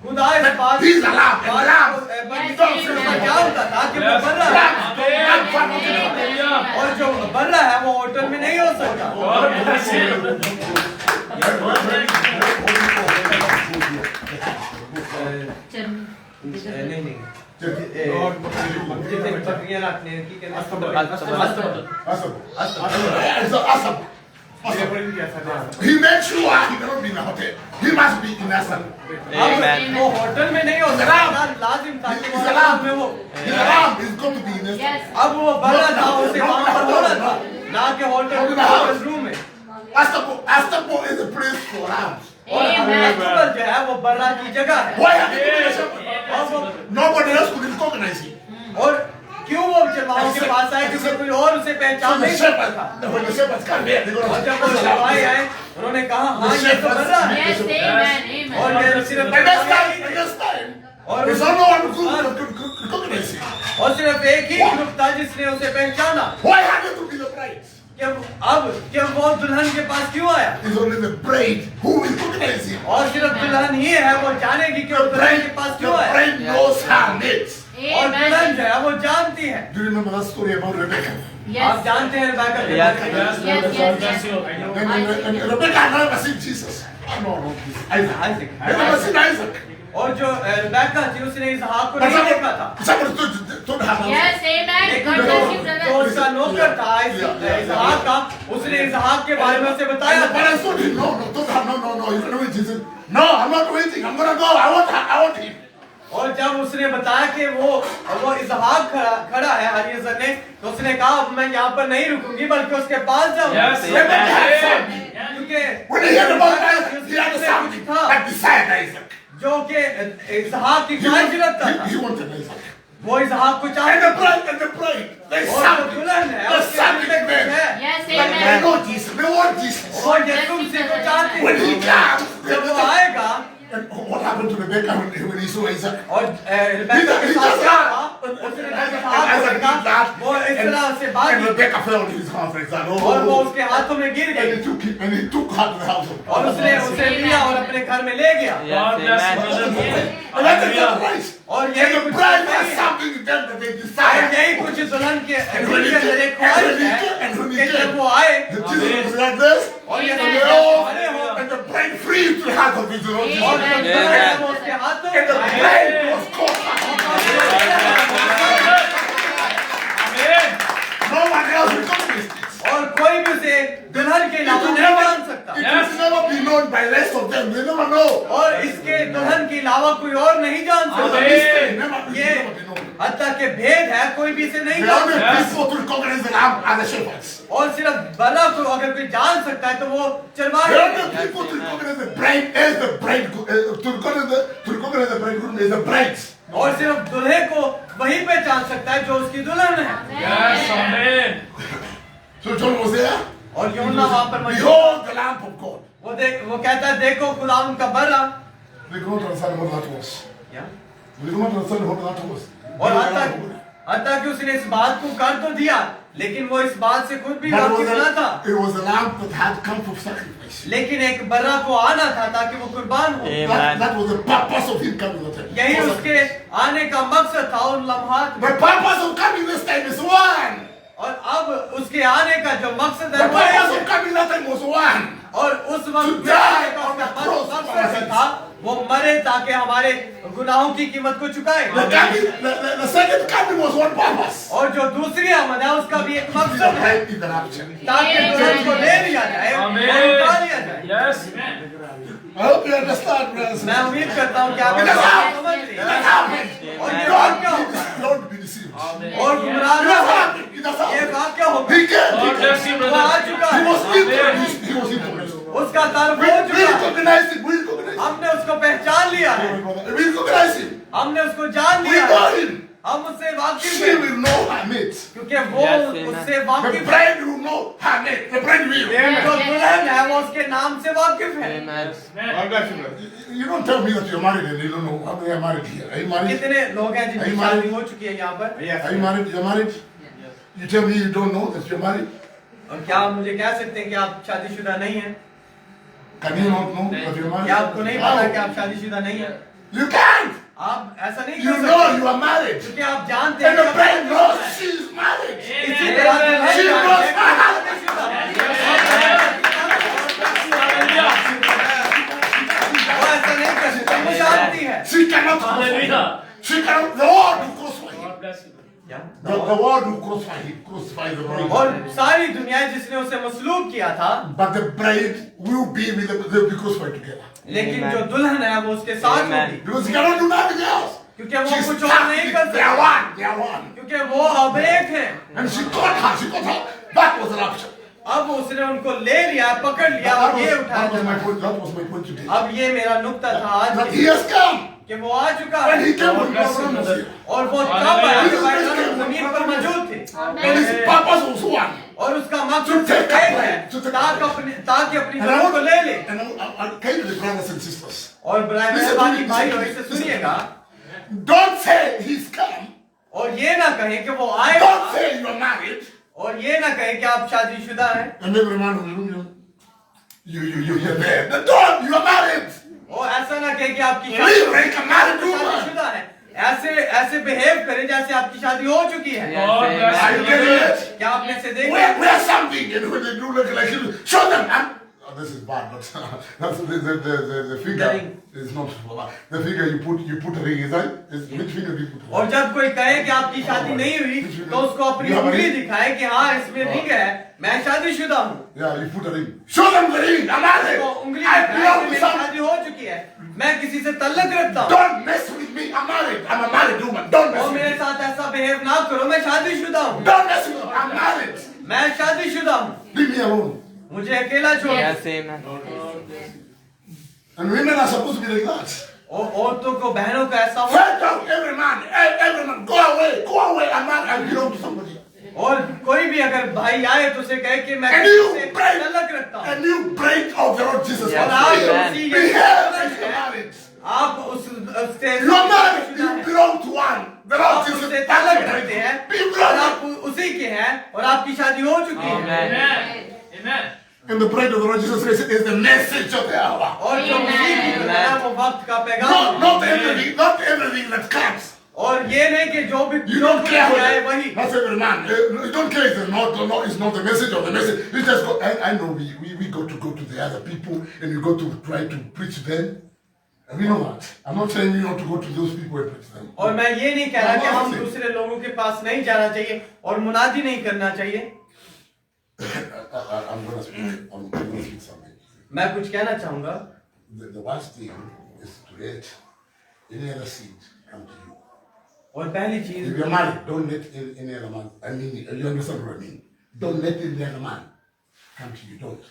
Speaker 1: खुदा इस बात
Speaker 2: He's a lamb. A lamb.
Speaker 1: क्या होता था कि वो बर्रा है
Speaker 2: Lamb from the hotel.
Speaker 1: और जो बर्रा है वो होटल में नहीं हो सकता। नहीं जितने बकरियां रखने की कहते
Speaker 2: Asab. He made sure he cannot be in a hotel. He must be in Asab.
Speaker 1: वो होटल में नहीं हो सकता लाजिम था कि वो
Speaker 2: He's a
Speaker 1: lamb में
Speaker 2: lamb.
Speaker 1: वो
Speaker 2: He's a lamb. He's going to be in Asab.
Speaker 1: अब वो बर्रा था उसे वहां पर होना था ना कि होटल रूम में
Speaker 2: Asab is a place for lambs.
Speaker 1: और अस्तबल जो है वो बर्रा की जगह है
Speaker 2: Why have you been a shepherd? Nobody else could recognize him.
Speaker 1: और क्यों वो चरवाहों के पास आए क्योंकि कोई और उसे
Speaker 2: So
Speaker 1: पहचान
Speaker 2: the
Speaker 1: नहीं सकता
Speaker 2: shepherds,
Speaker 1: था
Speaker 2: when the shepherds come here, they're
Speaker 1: और
Speaker 2: going
Speaker 1: जब वो
Speaker 2: to
Speaker 1: चरवाहे आए उन्होंने कहा हाँ ये तो बर्रा है
Speaker 5: Yes, amen, amen.
Speaker 1: और ये सिर्फ
Speaker 2: And this time,
Speaker 1: और
Speaker 2: there's only one who could recognize him.
Speaker 1: और सिर्फ एक ही ग्रुप था जिसने उसे पहचाना
Speaker 2: Why had it to be the bride?
Speaker 1: कि वो दुल्हन के पास क्यों आया
Speaker 2: It's only the bride who will recognize him.
Speaker 1: और सिर्फ दुल्हन ही है वो जानेगी कि वो दुल्हन के पास
Speaker 2: The
Speaker 1: क्यों आया
Speaker 2: bride knows her needs.
Speaker 1: और दुल्हन जो है वो जानती है
Speaker 2: Do you remember that story about Rebecca?
Speaker 1: आप
Speaker 5: Yes.
Speaker 1: जानते हैं रिबेका के बारे में?
Speaker 5: Yes.
Speaker 2: And Rebecca had never seen Jesus. No, Isaac.
Speaker 1: Isaac.
Speaker 2: They never seen Isaac.
Speaker 1: और जो रिबेका थी उसने इसहाक को नहीं देखा था
Speaker 2: Somebody told her.
Speaker 5: Yes, amen.
Speaker 1: लेकिन
Speaker 5: God bless you,
Speaker 1: जो
Speaker 5: brother.
Speaker 1: उसका नौकर था इसहाक का उसने इसहाक के बारे में उसे
Speaker 2: And
Speaker 1: बताया
Speaker 2: the
Speaker 1: था
Speaker 2: parents told him, told her, no, you're not waiting. Jesus. No, I'm not waiting. I'm gonna go. I want him.
Speaker 1: और जब उसने बताया कि वो इसहाक खड़ा है हरीजर ने तो उसने कहा अब मैं यहाँ पर नहीं रुकूंगी बल्कि उसके पास जाऊंगा
Speaker 2: Rebecca had something.
Speaker 1: क्योंकि
Speaker 2: When he heard about Isaac, he had
Speaker 1: उसमें
Speaker 2: something
Speaker 1: कुछ था
Speaker 2: that beside Isaac.
Speaker 1: जो कि इसहाक की ख्वाहिश रखता था
Speaker 2: He wanted Isaac.
Speaker 1: वो इसहाक को
Speaker 2: And
Speaker 1: चाहता
Speaker 2: the bride, there's
Speaker 1: और जो
Speaker 2: something.
Speaker 1: दुल्हन है
Speaker 2: There's
Speaker 1: उसके
Speaker 2: something
Speaker 1: अंदर कुछ
Speaker 2: there.
Speaker 1: है
Speaker 5: Yes,
Speaker 2: Like, they
Speaker 5: amen.
Speaker 2: know Jesus. They want Jesus.
Speaker 1: और यीशु मसीह को चाहते
Speaker 2: When he
Speaker 1: हैं
Speaker 2: comes,
Speaker 1: जब वो आएगा
Speaker 2: and what happened to Rebecca when he saw Isaac?
Speaker 1: और रिबेका के साथ क्या था उसने जब इसहाक को देखा वो इस तरह से
Speaker 2: And
Speaker 1: भागी
Speaker 2: Rebecca fell in his arms and said,
Speaker 1: और वो
Speaker 2: oh,
Speaker 1: उसके हाथों में गिर गई
Speaker 2: and he took her to the house.
Speaker 1: और उसने उसे लिया और अपने घर में ले गया
Speaker 2: And that's the Christ.
Speaker 1: और
Speaker 2: And
Speaker 1: यही
Speaker 2: the
Speaker 1: कुछ
Speaker 2: bride
Speaker 1: है
Speaker 2: has something to them that they
Speaker 1: और
Speaker 2: desire.
Speaker 1: यही कुछ दुल्हन के
Speaker 2: And when he
Speaker 1: अंदर एक ख्वाहिश है
Speaker 2: and when he
Speaker 1: कि जब
Speaker 2: came,
Speaker 1: वो आए
Speaker 2: Jesus was like this,
Speaker 1: और ये
Speaker 2: and
Speaker 1: सब
Speaker 2: they all,
Speaker 1: खड़े हो
Speaker 2: and the bride free to the heart of his own.
Speaker 1: और
Speaker 2: And
Speaker 1: जब दुल्हन है वो उसके हाथों में
Speaker 2: the
Speaker 1: आए
Speaker 2: bride was caught. No one else recognized this.
Speaker 1: और कोई भी उसे दुल्हन के
Speaker 2: It
Speaker 1: अलावा
Speaker 2: will
Speaker 1: नहीं
Speaker 2: never,
Speaker 1: जान सकता
Speaker 2: it will never be known by rest of them. They never know.
Speaker 1: और इसके दुल्हन के अलावा कोई और नहीं जान
Speaker 2: So
Speaker 1: सकता
Speaker 2: this thing never, it will
Speaker 1: ये
Speaker 2: never be known.
Speaker 1: हत्ता के भेद है कोई भी इसे नहीं
Speaker 2: The
Speaker 1: जान
Speaker 2: only
Speaker 1: सकता
Speaker 2: people to recognize the lamb are the shepherds.
Speaker 1: और सिर्फ बर्रा को अगर कोई जान सकता है तो वो
Speaker 2: The
Speaker 1: चरवाहे
Speaker 2: only people to recognize the bride is the bride. To recognize the bridegroom is the brides.
Speaker 1: और सिर्फ दूल्हे को वही पहचान सकता है जो उसकी दुल्हन है
Speaker 2: So John was there.
Speaker 1: और यूहन्ना वहां पर मौजूद
Speaker 2: Behold the lamb of God.
Speaker 1: वो कहता है देखो खुदा उनका बर्रा
Speaker 2: We do not understand what that was. We do not understand what that was.
Speaker 1: और हत्ता कि उसने इस बात को कर तो दिया लेकिन वो इस बात से खुद भी
Speaker 2: But
Speaker 1: वाकिफ न था
Speaker 2: it was a lamb that had come for sacrifice.
Speaker 1: लेकिन एक बर्रा को आना था ताकि वो कुर्बान हो
Speaker 2: That was the purpose of him coming that time.
Speaker 1: यही उसके आने का मकसद था उन लम्हात
Speaker 2: The
Speaker 1: में
Speaker 2: purpose of coming this time is one.
Speaker 1: और अब उसके आने का जो मकसद
Speaker 2: The
Speaker 1: है वो
Speaker 2: purpose
Speaker 1: एक
Speaker 2: of coming that time was one.
Speaker 1: और उस वक्त
Speaker 2: To
Speaker 1: में
Speaker 2: die
Speaker 1: आने का
Speaker 2: on the
Speaker 1: उसका
Speaker 2: cross for our
Speaker 1: मकसद
Speaker 2: sins.
Speaker 1: था वो मरे ताकि हमारे गुनाहों की कीमत को चुकाए।
Speaker 2: The second coming was one purpose.
Speaker 1: और जो दूसरी आमद है उसका भी एक मकसद है,
Speaker 2: In the rapture.
Speaker 1: ताकि दुल्हन को ले लिया जाए और उठा लिया जाए।
Speaker 6: Yes.
Speaker 2: I hope you understand, brothers.
Speaker 1: मैं उम्मीद करता हूँ कि आप
Speaker 2: It
Speaker 1: इस
Speaker 2: has
Speaker 1: बात को
Speaker 2: happened.
Speaker 1: समझ
Speaker 2: It
Speaker 1: रहे
Speaker 2: has
Speaker 1: हैं।
Speaker 2: happened.
Speaker 1: और ये वाक्य होगा
Speaker 2: Don't be deceived.
Speaker 1: और गुमराह
Speaker 2: It
Speaker 1: न
Speaker 2: has
Speaker 1: हो।
Speaker 2: happened. It has
Speaker 1: ये
Speaker 2: happened.
Speaker 1: वाक्य होगा।
Speaker 2: He came.
Speaker 6: God bless you,
Speaker 1: वो आ
Speaker 6: brother.
Speaker 1: चुका
Speaker 2: He
Speaker 1: है,
Speaker 2: was introduced. He was introduced.
Speaker 1: उसका तारुफ हो
Speaker 2: We
Speaker 1: चुका है,
Speaker 2: recognize him. We recognize him.
Speaker 1: हमने उसको पहचान लिया है,
Speaker 2: We recognize him.
Speaker 1: हमने उसको जान
Speaker 2: We
Speaker 1: लिया
Speaker 2: know
Speaker 1: है,
Speaker 2: him.
Speaker 1: हम उससे वाकिफ
Speaker 2: She
Speaker 1: हैं,
Speaker 2: will know her mate.
Speaker 1: क्योंकि वो उससे
Speaker 2: The
Speaker 1: वाकिफ है।
Speaker 2: bride will know her mate. The bride will.
Speaker 1: जो दुल्हन है वो उसके नाम से वाकिफ है।
Speaker 3: God bless you, brother.
Speaker 2: You don't tell me that you're married and you don't know how they are married here. Are you married?
Speaker 1: कितने लोग हैं जिनकी
Speaker 2: Are you
Speaker 1: शादी
Speaker 2: married?
Speaker 1: हो चुकी है यहाँ पर?
Speaker 3: Yes.
Speaker 2: Are you married? You're married? You tell me you don't know that you're married?
Speaker 1: और क्या आप मुझे कह सकते हैं कि आप शादीशुदा नहीं हैं?
Speaker 2: Can you not know that you're married?
Speaker 1: क्या आपको नहीं पता कि
Speaker 2: How?
Speaker 1: आप शादीशुदा नहीं हैं?
Speaker 2: You can't.
Speaker 1: आप ऐसा नहीं
Speaker 2: You
Speaker 1: कर
Speaker 2: know
Speaker 1: सकते,
Speaker 2: you are married.
Speaker 1: क्योंकि आप जानते हैं
Speaker 2: And the
Speaker 1: कि
Speaker 2: bride knows she's married.
Speaker 1: इसी तरह दुल्हन
Speaker 2: She
Speaker 1: जानती
Speaker 2: knows
Speaker 1: है
Speaker 2: her
Speaker 1: कि
Speaker 2: husband.
Speaker 1: वो ऐसा नहीं कर सकती, वो जानती है।
Speaker 2: She cannot
Speaker 6: Hallelujah.
Speaker 2: She cannot. The Lord will crucify him.
Speaker 6: God bless you.
Speaker 2: The Lord will crucify him. Crucify the bride.
Speaker 1: और सारी दुनिया जिसने उसे मसलूब किया था,
Speaker 2: But the bride will be with the, they'll be crucified together.
Speaker 1: लेकिन जो दुल्हन है वो उसके साथ होगी,
Speaker 2: Because he cannot do nothing else.
Speaker 1: क्योंकि वो
Speaker 2: She's
Speaker 1: कुछ और
Speaker 2: stuck
Speaker 1: नहीं
Speaker 2: with-
Speaker 1: कर
Speaker 2: They are
Speaker 1: सकती,
Speaker 2: one. They are one.
Speaker 1: क्योंकि वो अब एक है।
Speaker 2: And she caught her. She caught her. That was the rapture.
Speaker 1: अब उसने उनको ले लिया, पकड़ लिया और ये उठाया
Speaker 2: That was my
Speaker 1: जाता है।
Speaker 2: point. That was my point today.
Speaker 1: अब ये मेरा नुक्ता था आज
Speaker 2: That he has come.
Speaker 1: कि वो आ चुका
Speaker 2: When
Speaker 1: है
Speaker 2: he came when Abraham was here.
Speaker 1: और वो तब आया जब अब्राहम जमीन पर मौजूद थे
Speaker 2: And his purpose was one.
Speaker 1: और उसका
Speaker 2: To
Speaker 1: मकसद
Speaker 2: take
Speaker 1: सिर्फ एक
Speaker 2: up
Speaker 1: है,
Speaker 2: land, to take
Speaker 1: ताकि
Speaker 2: up
Speaker 1: अपनी ताकि अपनी
Speaker 2: And I
Speaker 1: दुल्हन को
Speaker 2: want,
Speaker 1: ले ले।
Speaker 2: and I came to the brothers and sisters.
Speaker 1: और
Speaker 2: Listen,
Speaker 1: मेहरबानी
Speaker 2: listen,
Speaker 1: भाई
Speaker 2: listen,
Speaker 1: इसे
Speaker 2: listen.
Speaker 1: सुनिएगा
Speaker 2: Don't say he's come.
Speaker 1: और ये ना कहें कि वो आए
Speaker 2: Don't say you're married.
Speaker 1: और ये ना कहें कि आप शादीशुदा हैं
Speaker 2: And every man will room you're there. The don't, you're married.
Speaker 1: और ऐसा ना कहें कि आपकी
Speaker 2: Live like a married woman.
Speaker 1: शादीशुदा है, ऐसे ऐसे बिहेव करें जैसे आपकी शादी हो चुकी है।
Speaker 6: God bless
Speaker 2: Are you
Speaker 6: you.
Speaker 2: getting it?
Speaker 1: क्या आपने से देखा?
Speaker 2: Wear something, and when they do look like you, show them. Oh, this is bad, but that's the finger is not the finger you put a ring inside. Which finger do you put?
Speaker 1: और जब कोई कहे कि आपकी शादी नहीं हुई तो उसको अपनी उंगली दिखाए कि हाँ इसमें रिंग है, मैं शादीशुदा हूँ।
Speaker 2: Yeah, you put a ring. Show them the ring. I'm married.
Speaker 1: तो उंगली
Speaker 2: I
Speaker 1: दिखाए
Speaker 2: belong
Speaker 1: कि
Speaker 2: to
Speaker 1: मेरी
Speaker 2: someone.
Speaker 1: शादी हो चुकी है, मैं किसी से तल्लक रखता हूँ
Speaker 2: Don't mess with me. I'm married. I'm a married woman. Don't mess
Speaker 1: और
Speaker 2: with
Speaker 1: मेरे
Speaker 2: me.
Speaker 1: साथ ऐसा बिहेव ना करो, मैं शादीशुदा हूँ,
Speaker 2: Don't mess with me. I'm married.
Speaker 1: मैं शादीशुदा हूँ,
Speaker 2: Leave me alone.
Speaker 1: मुझे अकेला छोड़।
Speaker 2: And women are supposed to be like that.
Speaker 1: और औरतों को बहनों को ऐसा हो
Speaker 2: Fight out every man, go away, I'm not, I belong to somebody.
Speaker 1: और कोई भी अगर भाई आए तो उसे कहे कि मैं
Speaker 2: And
Speaker 1: किसी
Speaker 2: you
Speaker 1: से
Speaker 2: break,
Speaker 1: तल्लक रखता हूँ
Speaker 2: and you break of the Lord Jesus
Speaker 1: और
Speaker 2: Christ.
Speaker 1: आप उसी
Speaker 2: Be
Speaker 1: ये
Speaker 2: here as you're married.
Speaker 1: आप उससे
Speaker 2: You're married, you belong to one. The Lord
Speaker 1: आप
Speaker 2: Jesus
Speaker 1: उससे
Speaker 2: Christ.
Speaker 1: तल्लक रखते हैं
Speaker 2: Be
Speaker 1: और
Speaker 2: brother.
Speaker 1: आप उसी के हैं और आपकी शादी हो चुकी है।
Speaker 6: Amen. Amen.
Speaker 2: And the bride of the Lord Jesus Christ is the message of the hour.
Speaker 1: और जो उसी की दुल्हन है वो वक्त का पैगाम।
Speaker 2: Not everything that comes.
Speaker 1: और ये नहीं कि जो भी
Speaker 2: You
Speaker 1: जो
Speaker 2: don't
Speaker 1: कुछ
Speaker 2: care
Speaker 1: भी आए
Speaker 2: what
Speaker 1: वही।
Speaker 2: that's every man. You don't care if it's not the message of the message. You just go. I know we go to the other people and we go to try to preach to them. And we know that. I'm not telling you not to go to those people and preach to them.
Speaker 1: और मैं ये नहीं कह रहा कि हम दूसरे लोगों के पास नहीं जाना चाहिए और मुनादी नहीं करना चाहिए।
Speaker 2: I'm gonna speak something.
Speaker 1: मैं कुछ कहना चाहूँगा।
Speaker 2: The worst thing is to let any other seed come to you.
Speaker 1: और पहली चीज,
Speaker 2: If you're married, don't let any other man. I mean, you understand what I mean? Don't let any other man come to you. Don't.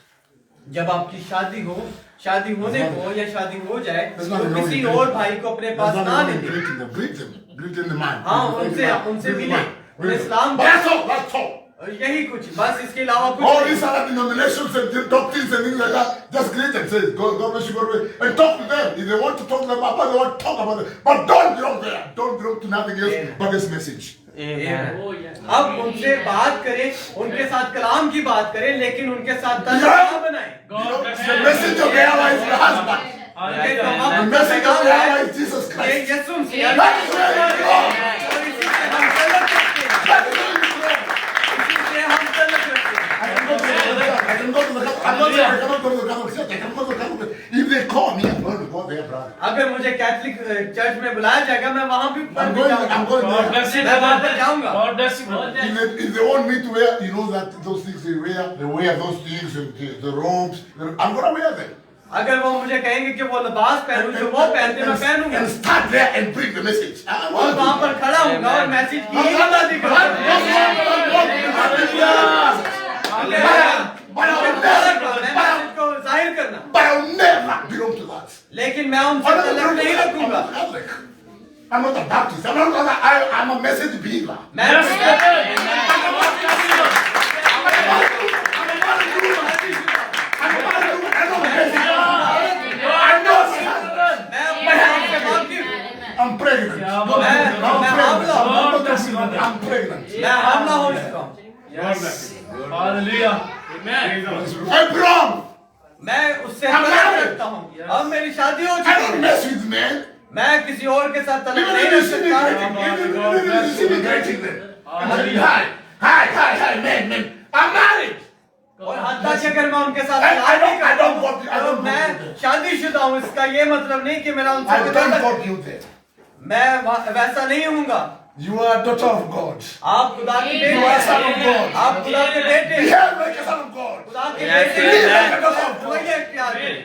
Speaker 1: जब आपकी शादी होने को या शादी हो जाए
Speaker 2: There's
Speaker 1: तो
Speaker 2: nothing wrong
Speaker 1: किसी
Speaker 2: in
Speaker 1: और
Speaker 2: greeting.
Speaker 1: भाई को अपने
Speaker 2: There's
Speaker 1: पास
Speaker 2: nothing
Speaker 1: ना
Speaker 2: wrong in
Speaker 1: लेते।
Speaker 2: greeting the man.
Speaker 1: हाँ,
Speaker 2: Greet the
Speaker 1: उनसे
Speaker 2: man.
Speaker 1: मिले, उन्हें सलाम
Speaker 2: But that's all. That's all.
Speaker 1: और यही कुछ, बस इसके अलावा कुछ
Speaker 2: All
Speaker 1: नहीं।
Speaker 2: these other denominations and doctrines and things like that, just greet them, say, God bless you, God bless you, and talk to them. If they want to talk to them about, they want to talk about it. But don't belong there. Don't belong to nothing else but this message.
Speaker 1: Amen.
Speaker 6: Oh, yes.
Speaker 1: अब उनसे बात करें, उनके साथ कलाम की बात करें, लेकिन उनके साथ तल्लक ना बनाएं।
Speaker 6: God bless
Speaker 2: The
Speaker 6: you.
Speaker 2: message of the hour is your husband.
Speaker 1: उनके जो
Speaker 6: Hallelujah.
Speaker 2: The
Speaker 1: वक्त का
Speaker 2: message of
Speaker 1: पैगाम
Speaker 2: the
Speaker 1: है,
Speaker 2: hour is Jesus
Speaker 1: ये
Speaker 2: Christ.
Speaker 1: Yeshu Masih
Speaker 2: That is where you belong.
Speaker 1: और इसी से हम तल्लक रखते हैं,
Speaker 2: That is where you belong.
Speaker 1: इसी से हम तल्लक रखते हैं।
Speaker 2: I can go to the Catholic. I'm not saying I cannot go to the Catholic Church. I can go to the Catholic. If they call me, I'm going to go there, brother.
Speaker 1: अगर मुझे Catholic church में बुलाया जाएगा मैं वहां भी
Speaker 2: I'm going
Speaker 5: God
Speaker 2: there.
Speaker 5: bless you,
Speaker 1: मैं वहां
Speaker 5: brother.
Speaker 1: पर जाऊंगा।
Speaker 5: God bless you, brother.
Speaker 2: If they want me to wear, you know that those things they wear those things, the robes. I'm gonna wear them.
Speaker 1: अगर वो मुझे कहेंगे कि वो लिबास पहनूं जो वो पहनते मैं पहनूंगा
Speaker 2: And start there and bring the message.
Speaker 1: और वहां पर खड़ा होऊंगा और मैसेज की ही आजादी को जाहिर करना।
Speaker 2: But I'll never belong to that.
Speaker 1: लेकिन मैं उनसे तल्लुक नहीं रखूंगा।
Speaker 2: I'm not a Baptist. I'm a message bearer.
Speaker 1: मैं
Speaker 5: Yes, brother.
Speaker 2: I'm pregnant.
Speaker 5: God bless you, brother.
Speaker 2: I'm pregnant.
Speaker 1: मैं हमला हो चुका हूँ।
Speaker 5: Yes. Hallelujah. Amen.
Speaker 2: I belong.
Speaker 1: मैं उससे तल्लुक रखता हूँ। अब मेरी शादी हो
Speaker 2: I
Speaker 1: चुकी
Speaker 2: don't
Speaker 1: है।
Speaker 2: mess with men.
Speaker 1: मैं किसी और के साथ तल्लुक
Speaker 2: Even
Speaker 1: नहीं
Speaker 2: if you
Speaker 1: रख
Speaker 2: see me
Speaker 1: सकता।
Speaker 2: greeting, even if you see me greeting them. Hi, man. I'm married.
Speaker 1: और हत्ता कि अगर मैं उनके साथ
Speaker 2: I
Speaker 1: शादी
Speaker 2: don't
Speaker 1: करता हूँ,
Speaker 2: want- I
Speaker 1: तो
Speaker 2: don't
Speaker 1: मैं
Speaker 2: want to.
Speaker 1: शादीशुदा हूँ इसका ये मतलब नहीं कि मेरा उनसे
Speaker 2: I
Speaker 1: कोई
Speaker 2: don't
Speaker 1: तल्लुक-
Speaker 2: want you there.
Speaker 1: मैं वैसा नहीं हूँगा।
Speaker 2: You are a daughter of God.
Speaker 1: आप खुदा की बेटी
Speaker 2: You are a son of
Speaker 1: हैं।
Speaker 2: God.
Speaker 1: आप खुदा के बेटे हैं।
Speaker 2: Behave like a son of God.
Speaker 1: खुदा के
Speaker 5: Yes,
Speaker 1: बेटे
Speaker 2: yes,
Speaker 1: हैं।
Speaker 2: yes.
Speaker 1: वही इख्तियार करें।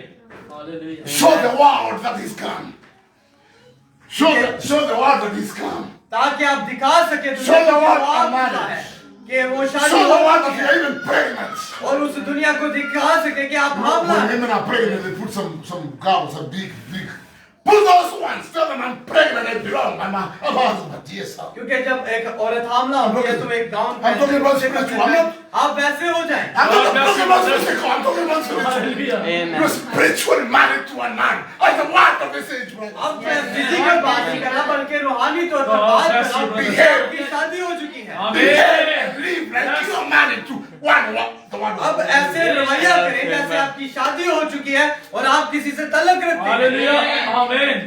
Speaker 5: Hallelujah.
Speaker 2: Show the world that He's come. Show the world that He's come.
Speaker 1: ताकि आप दिखा सके
Speaker 2: Show the
Speaker 1: दुनिया
Speaker 2: world
Speaker 1: को आप
Speaker 2: I'm married.
Speaker 1: खुदा है कि वो शादी
Speaker 2: Show
Speaker 1: हो
Speaker 2: the world that
Speaker 1: चुकी
Speaker 2: you're
Speaker 1: है
Speaker 2: even pregnant.
Speaker 1: और उस दुनिया को दिखा सके कि आप हमला
Speaker 2: When
Speaker 1: है।
Speaker 2: women are pregnant, they put some girls, some big. Pull those ones. Tell them I'm pregnant. I belong. I'm a husband. Yes, sir.
Speaker 1: क्योंकि जब एक औरत हमला होती है तो एक gown
Speaker 2: I'm talking about spiritual. I'm not-
Speaker 1: आप वैसे हो जाएं।
Speaker 2: I'm not talking about physical. I'm talking about spiritual.
Speaker 5: Hallelujah.
Speaker 2: You're spiritually married to a man. Like the word of this age, brother.
Speaker 1: अब मैं फिजिकल बात नहीं करना बल्कि रूहानी तौर पर
Speaker 5: God
Speaker 1: बात
Speaker 5: bless
Speaker 1: कर रहा
Speaker 5: you,
Speaker 1: हूँ
Speaker 5: brother.
Speaker 1: कि आपकी शादी हो चुकी है।
Speaker 5: Amen.
Speaker 2: Live like you're married to the one.
Speaker 1: अब ऐसे रवैया करें जैसे आपकी शादी हो चुकी है और आप किसी से तल्लुक रखते हैं।
Speaker 5: Hallelujah. Amen.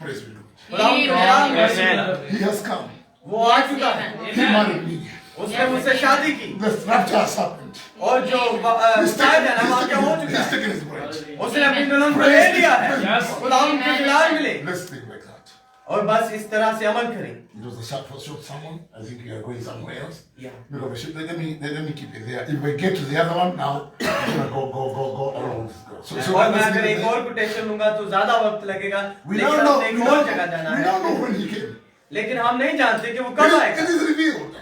Speaker 2: Praise be God.
Speaker 1: खुदा उनके नाम में
Speaker 5: Amen.
Speaker 2: He has come.
Speaker 1: वो आ चुका है।
Speaker 2: He married me.
Speaker 1: उसने मुझसे शादी की
Speaker 2: The rapture has happened.
Speaker 1: और जो
Speaker 2: He's
Speaker 1: शायद है ना वहाँ क्या हो
Speaker 2: taking,
Speaker 1: चुका
Speaker 2: he's
Speaker 1: है।
Speaker 2: taking his bride.
Speaker 1: उसने अपनी दुल्हन को ले लिया है।
Speaker 5: Yes.
Speaker 1: खुदा उनके दिलार मिले
Speaker 2: Let's think like that.
Speaker 1: और बस इस तरह से अमल करें।
Speaker 2: It was a short sermon. I think we are going somewhere else.
Speaker 1: Yeah.
Speaker 2: Because we should, let me keep it there. If we get to the other one now, we're gonna go around this girl. So
Speaker 1: और मैं
Speaker 2: let's
Speaker 1: अगर
Speaker 2: leave
Speaker 1: एक
Speaker 2: it
Speaker 1: और
Speaker 2: there.
Speaker 1: Quotation लूंगा तो ज्यादा वक्त लगेगा
Speaker 2: We
Speaker 1: लेकिन
Speaker 2: don't know.
Speaker 1: हमने एक और जगह जाना
Speaker 2: We
Speaker 1: है
Speaker 2: don't know when he came.
Speaker 1: लेकिन हम नहीं जानते कि वो कब आएगा।
Speaker 2: It is revealed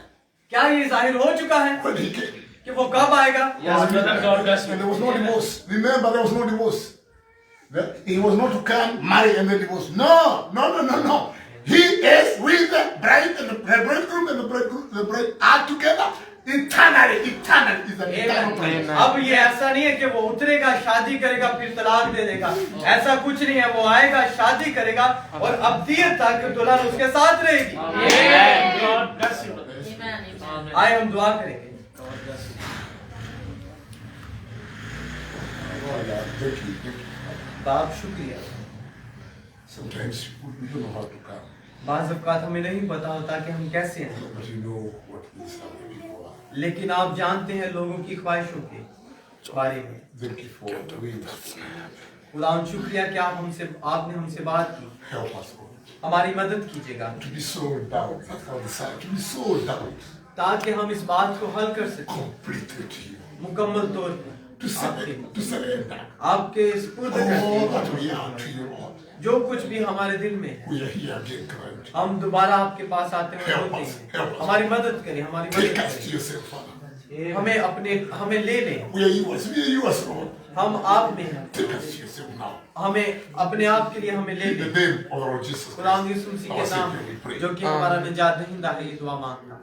Speaker 1: क्या ये जाहिर हो चुका है
Speaker 2: when he came.
Speaker 1: कि वो कब आएगा।
Speaker 5: Yes, brother. God bless you.
Speaker 2: And there was no divorce. Remember, there was no divorce. He was not to come, marry, and then divorce. No. He is with the bride and the bridegroom and the bride are together eternally. Eternal is an eternal place.
Speaker 1: अब ये ऐसा नहीं है कि वो उतरेगा शादी करेगा फिर तलाक दे देगा, ऐसा कुछ नहीं है। वो आएगा शादी करेगा और अब्दियत तक दुल्हन उसके साथ रहेगी।
Speaker 5: Amen. God bless you, brother. Amen.
Speaker 1: आए हम दुआ करेंगे।
Speaker 5: God bless you.
Speaker 2: Thank you.
Speaker 1: बाप शुक्रिया।
Speaker 2: Sometimes we don't know how to come,
Speaker 1: बाज़ औक़ात हमें नहीं पता होता कि हम कैसे हैं,
Speaker 2: but you know what is happening people are.
Speaker 1: लेकिन आप जानते हैं लोगों की ख्वाहिशों के बारे में।
Speaker 2: Thank you for doing this.
Speaker 1: खुदावन शुक्रिया कि आपने हमसे बात की।
Speaker 2: Help us, Lord,
Speaker 1: हमारी मदद कीजिएगा
Speaker 2: to be so down. That's how the side, to be so down,
Speaker 1: ताकि हम इस बात को हल कर सकें
Speaker 2: completely to you,
Speaker 1: मुकम्मल तौर पर
Speaker 2: to surrender
Speaker 1: आपके स्पुर्द करते
Speaker 2: all
Speaker 1: हैं।
Speaker 2: that we are to you, Lord.
Speaker 1: जो कुछ भी हमारे दिल में है
Speaker 2: We are here again, crying.
Speaker 1: हम दोबारा आपके पास आते हैं और
Speaker 2: Help
Speaker 1: रोते
Speaker 2: us,
Speaker 1: हैं।
Speaker 2: help us.
Speaker 1: हमारी मदद करें, हमारी
Speaker 2: Take
Speaker 1: मदद
Speaker 2: us to
Speaker 1: करें।
Speaker 2: yourself, Father.
Speaker 1: हमें ले लें।
Speaker 2: We are yours, Lord.
Speaker 1: हम आप में हैं।
Speaker 2: Take us to yourself now.
Speaker 1: हमें अपने आप के लिए हमें ले
Speaker 2: In the
Speaker 1: लें।
Speaker 2: name of the Lord Jesus
Speaker 1: खुदा
Speaker 2: Christ,
Speaker 1: यीशु मसीह
Speaker 2: our
Speaker 1: के नाम
Speaker 2: Savior, we pray.
Speaker 1: जो कि हमारा निजात दहिंदा है, ये दुआ मांगता हूं।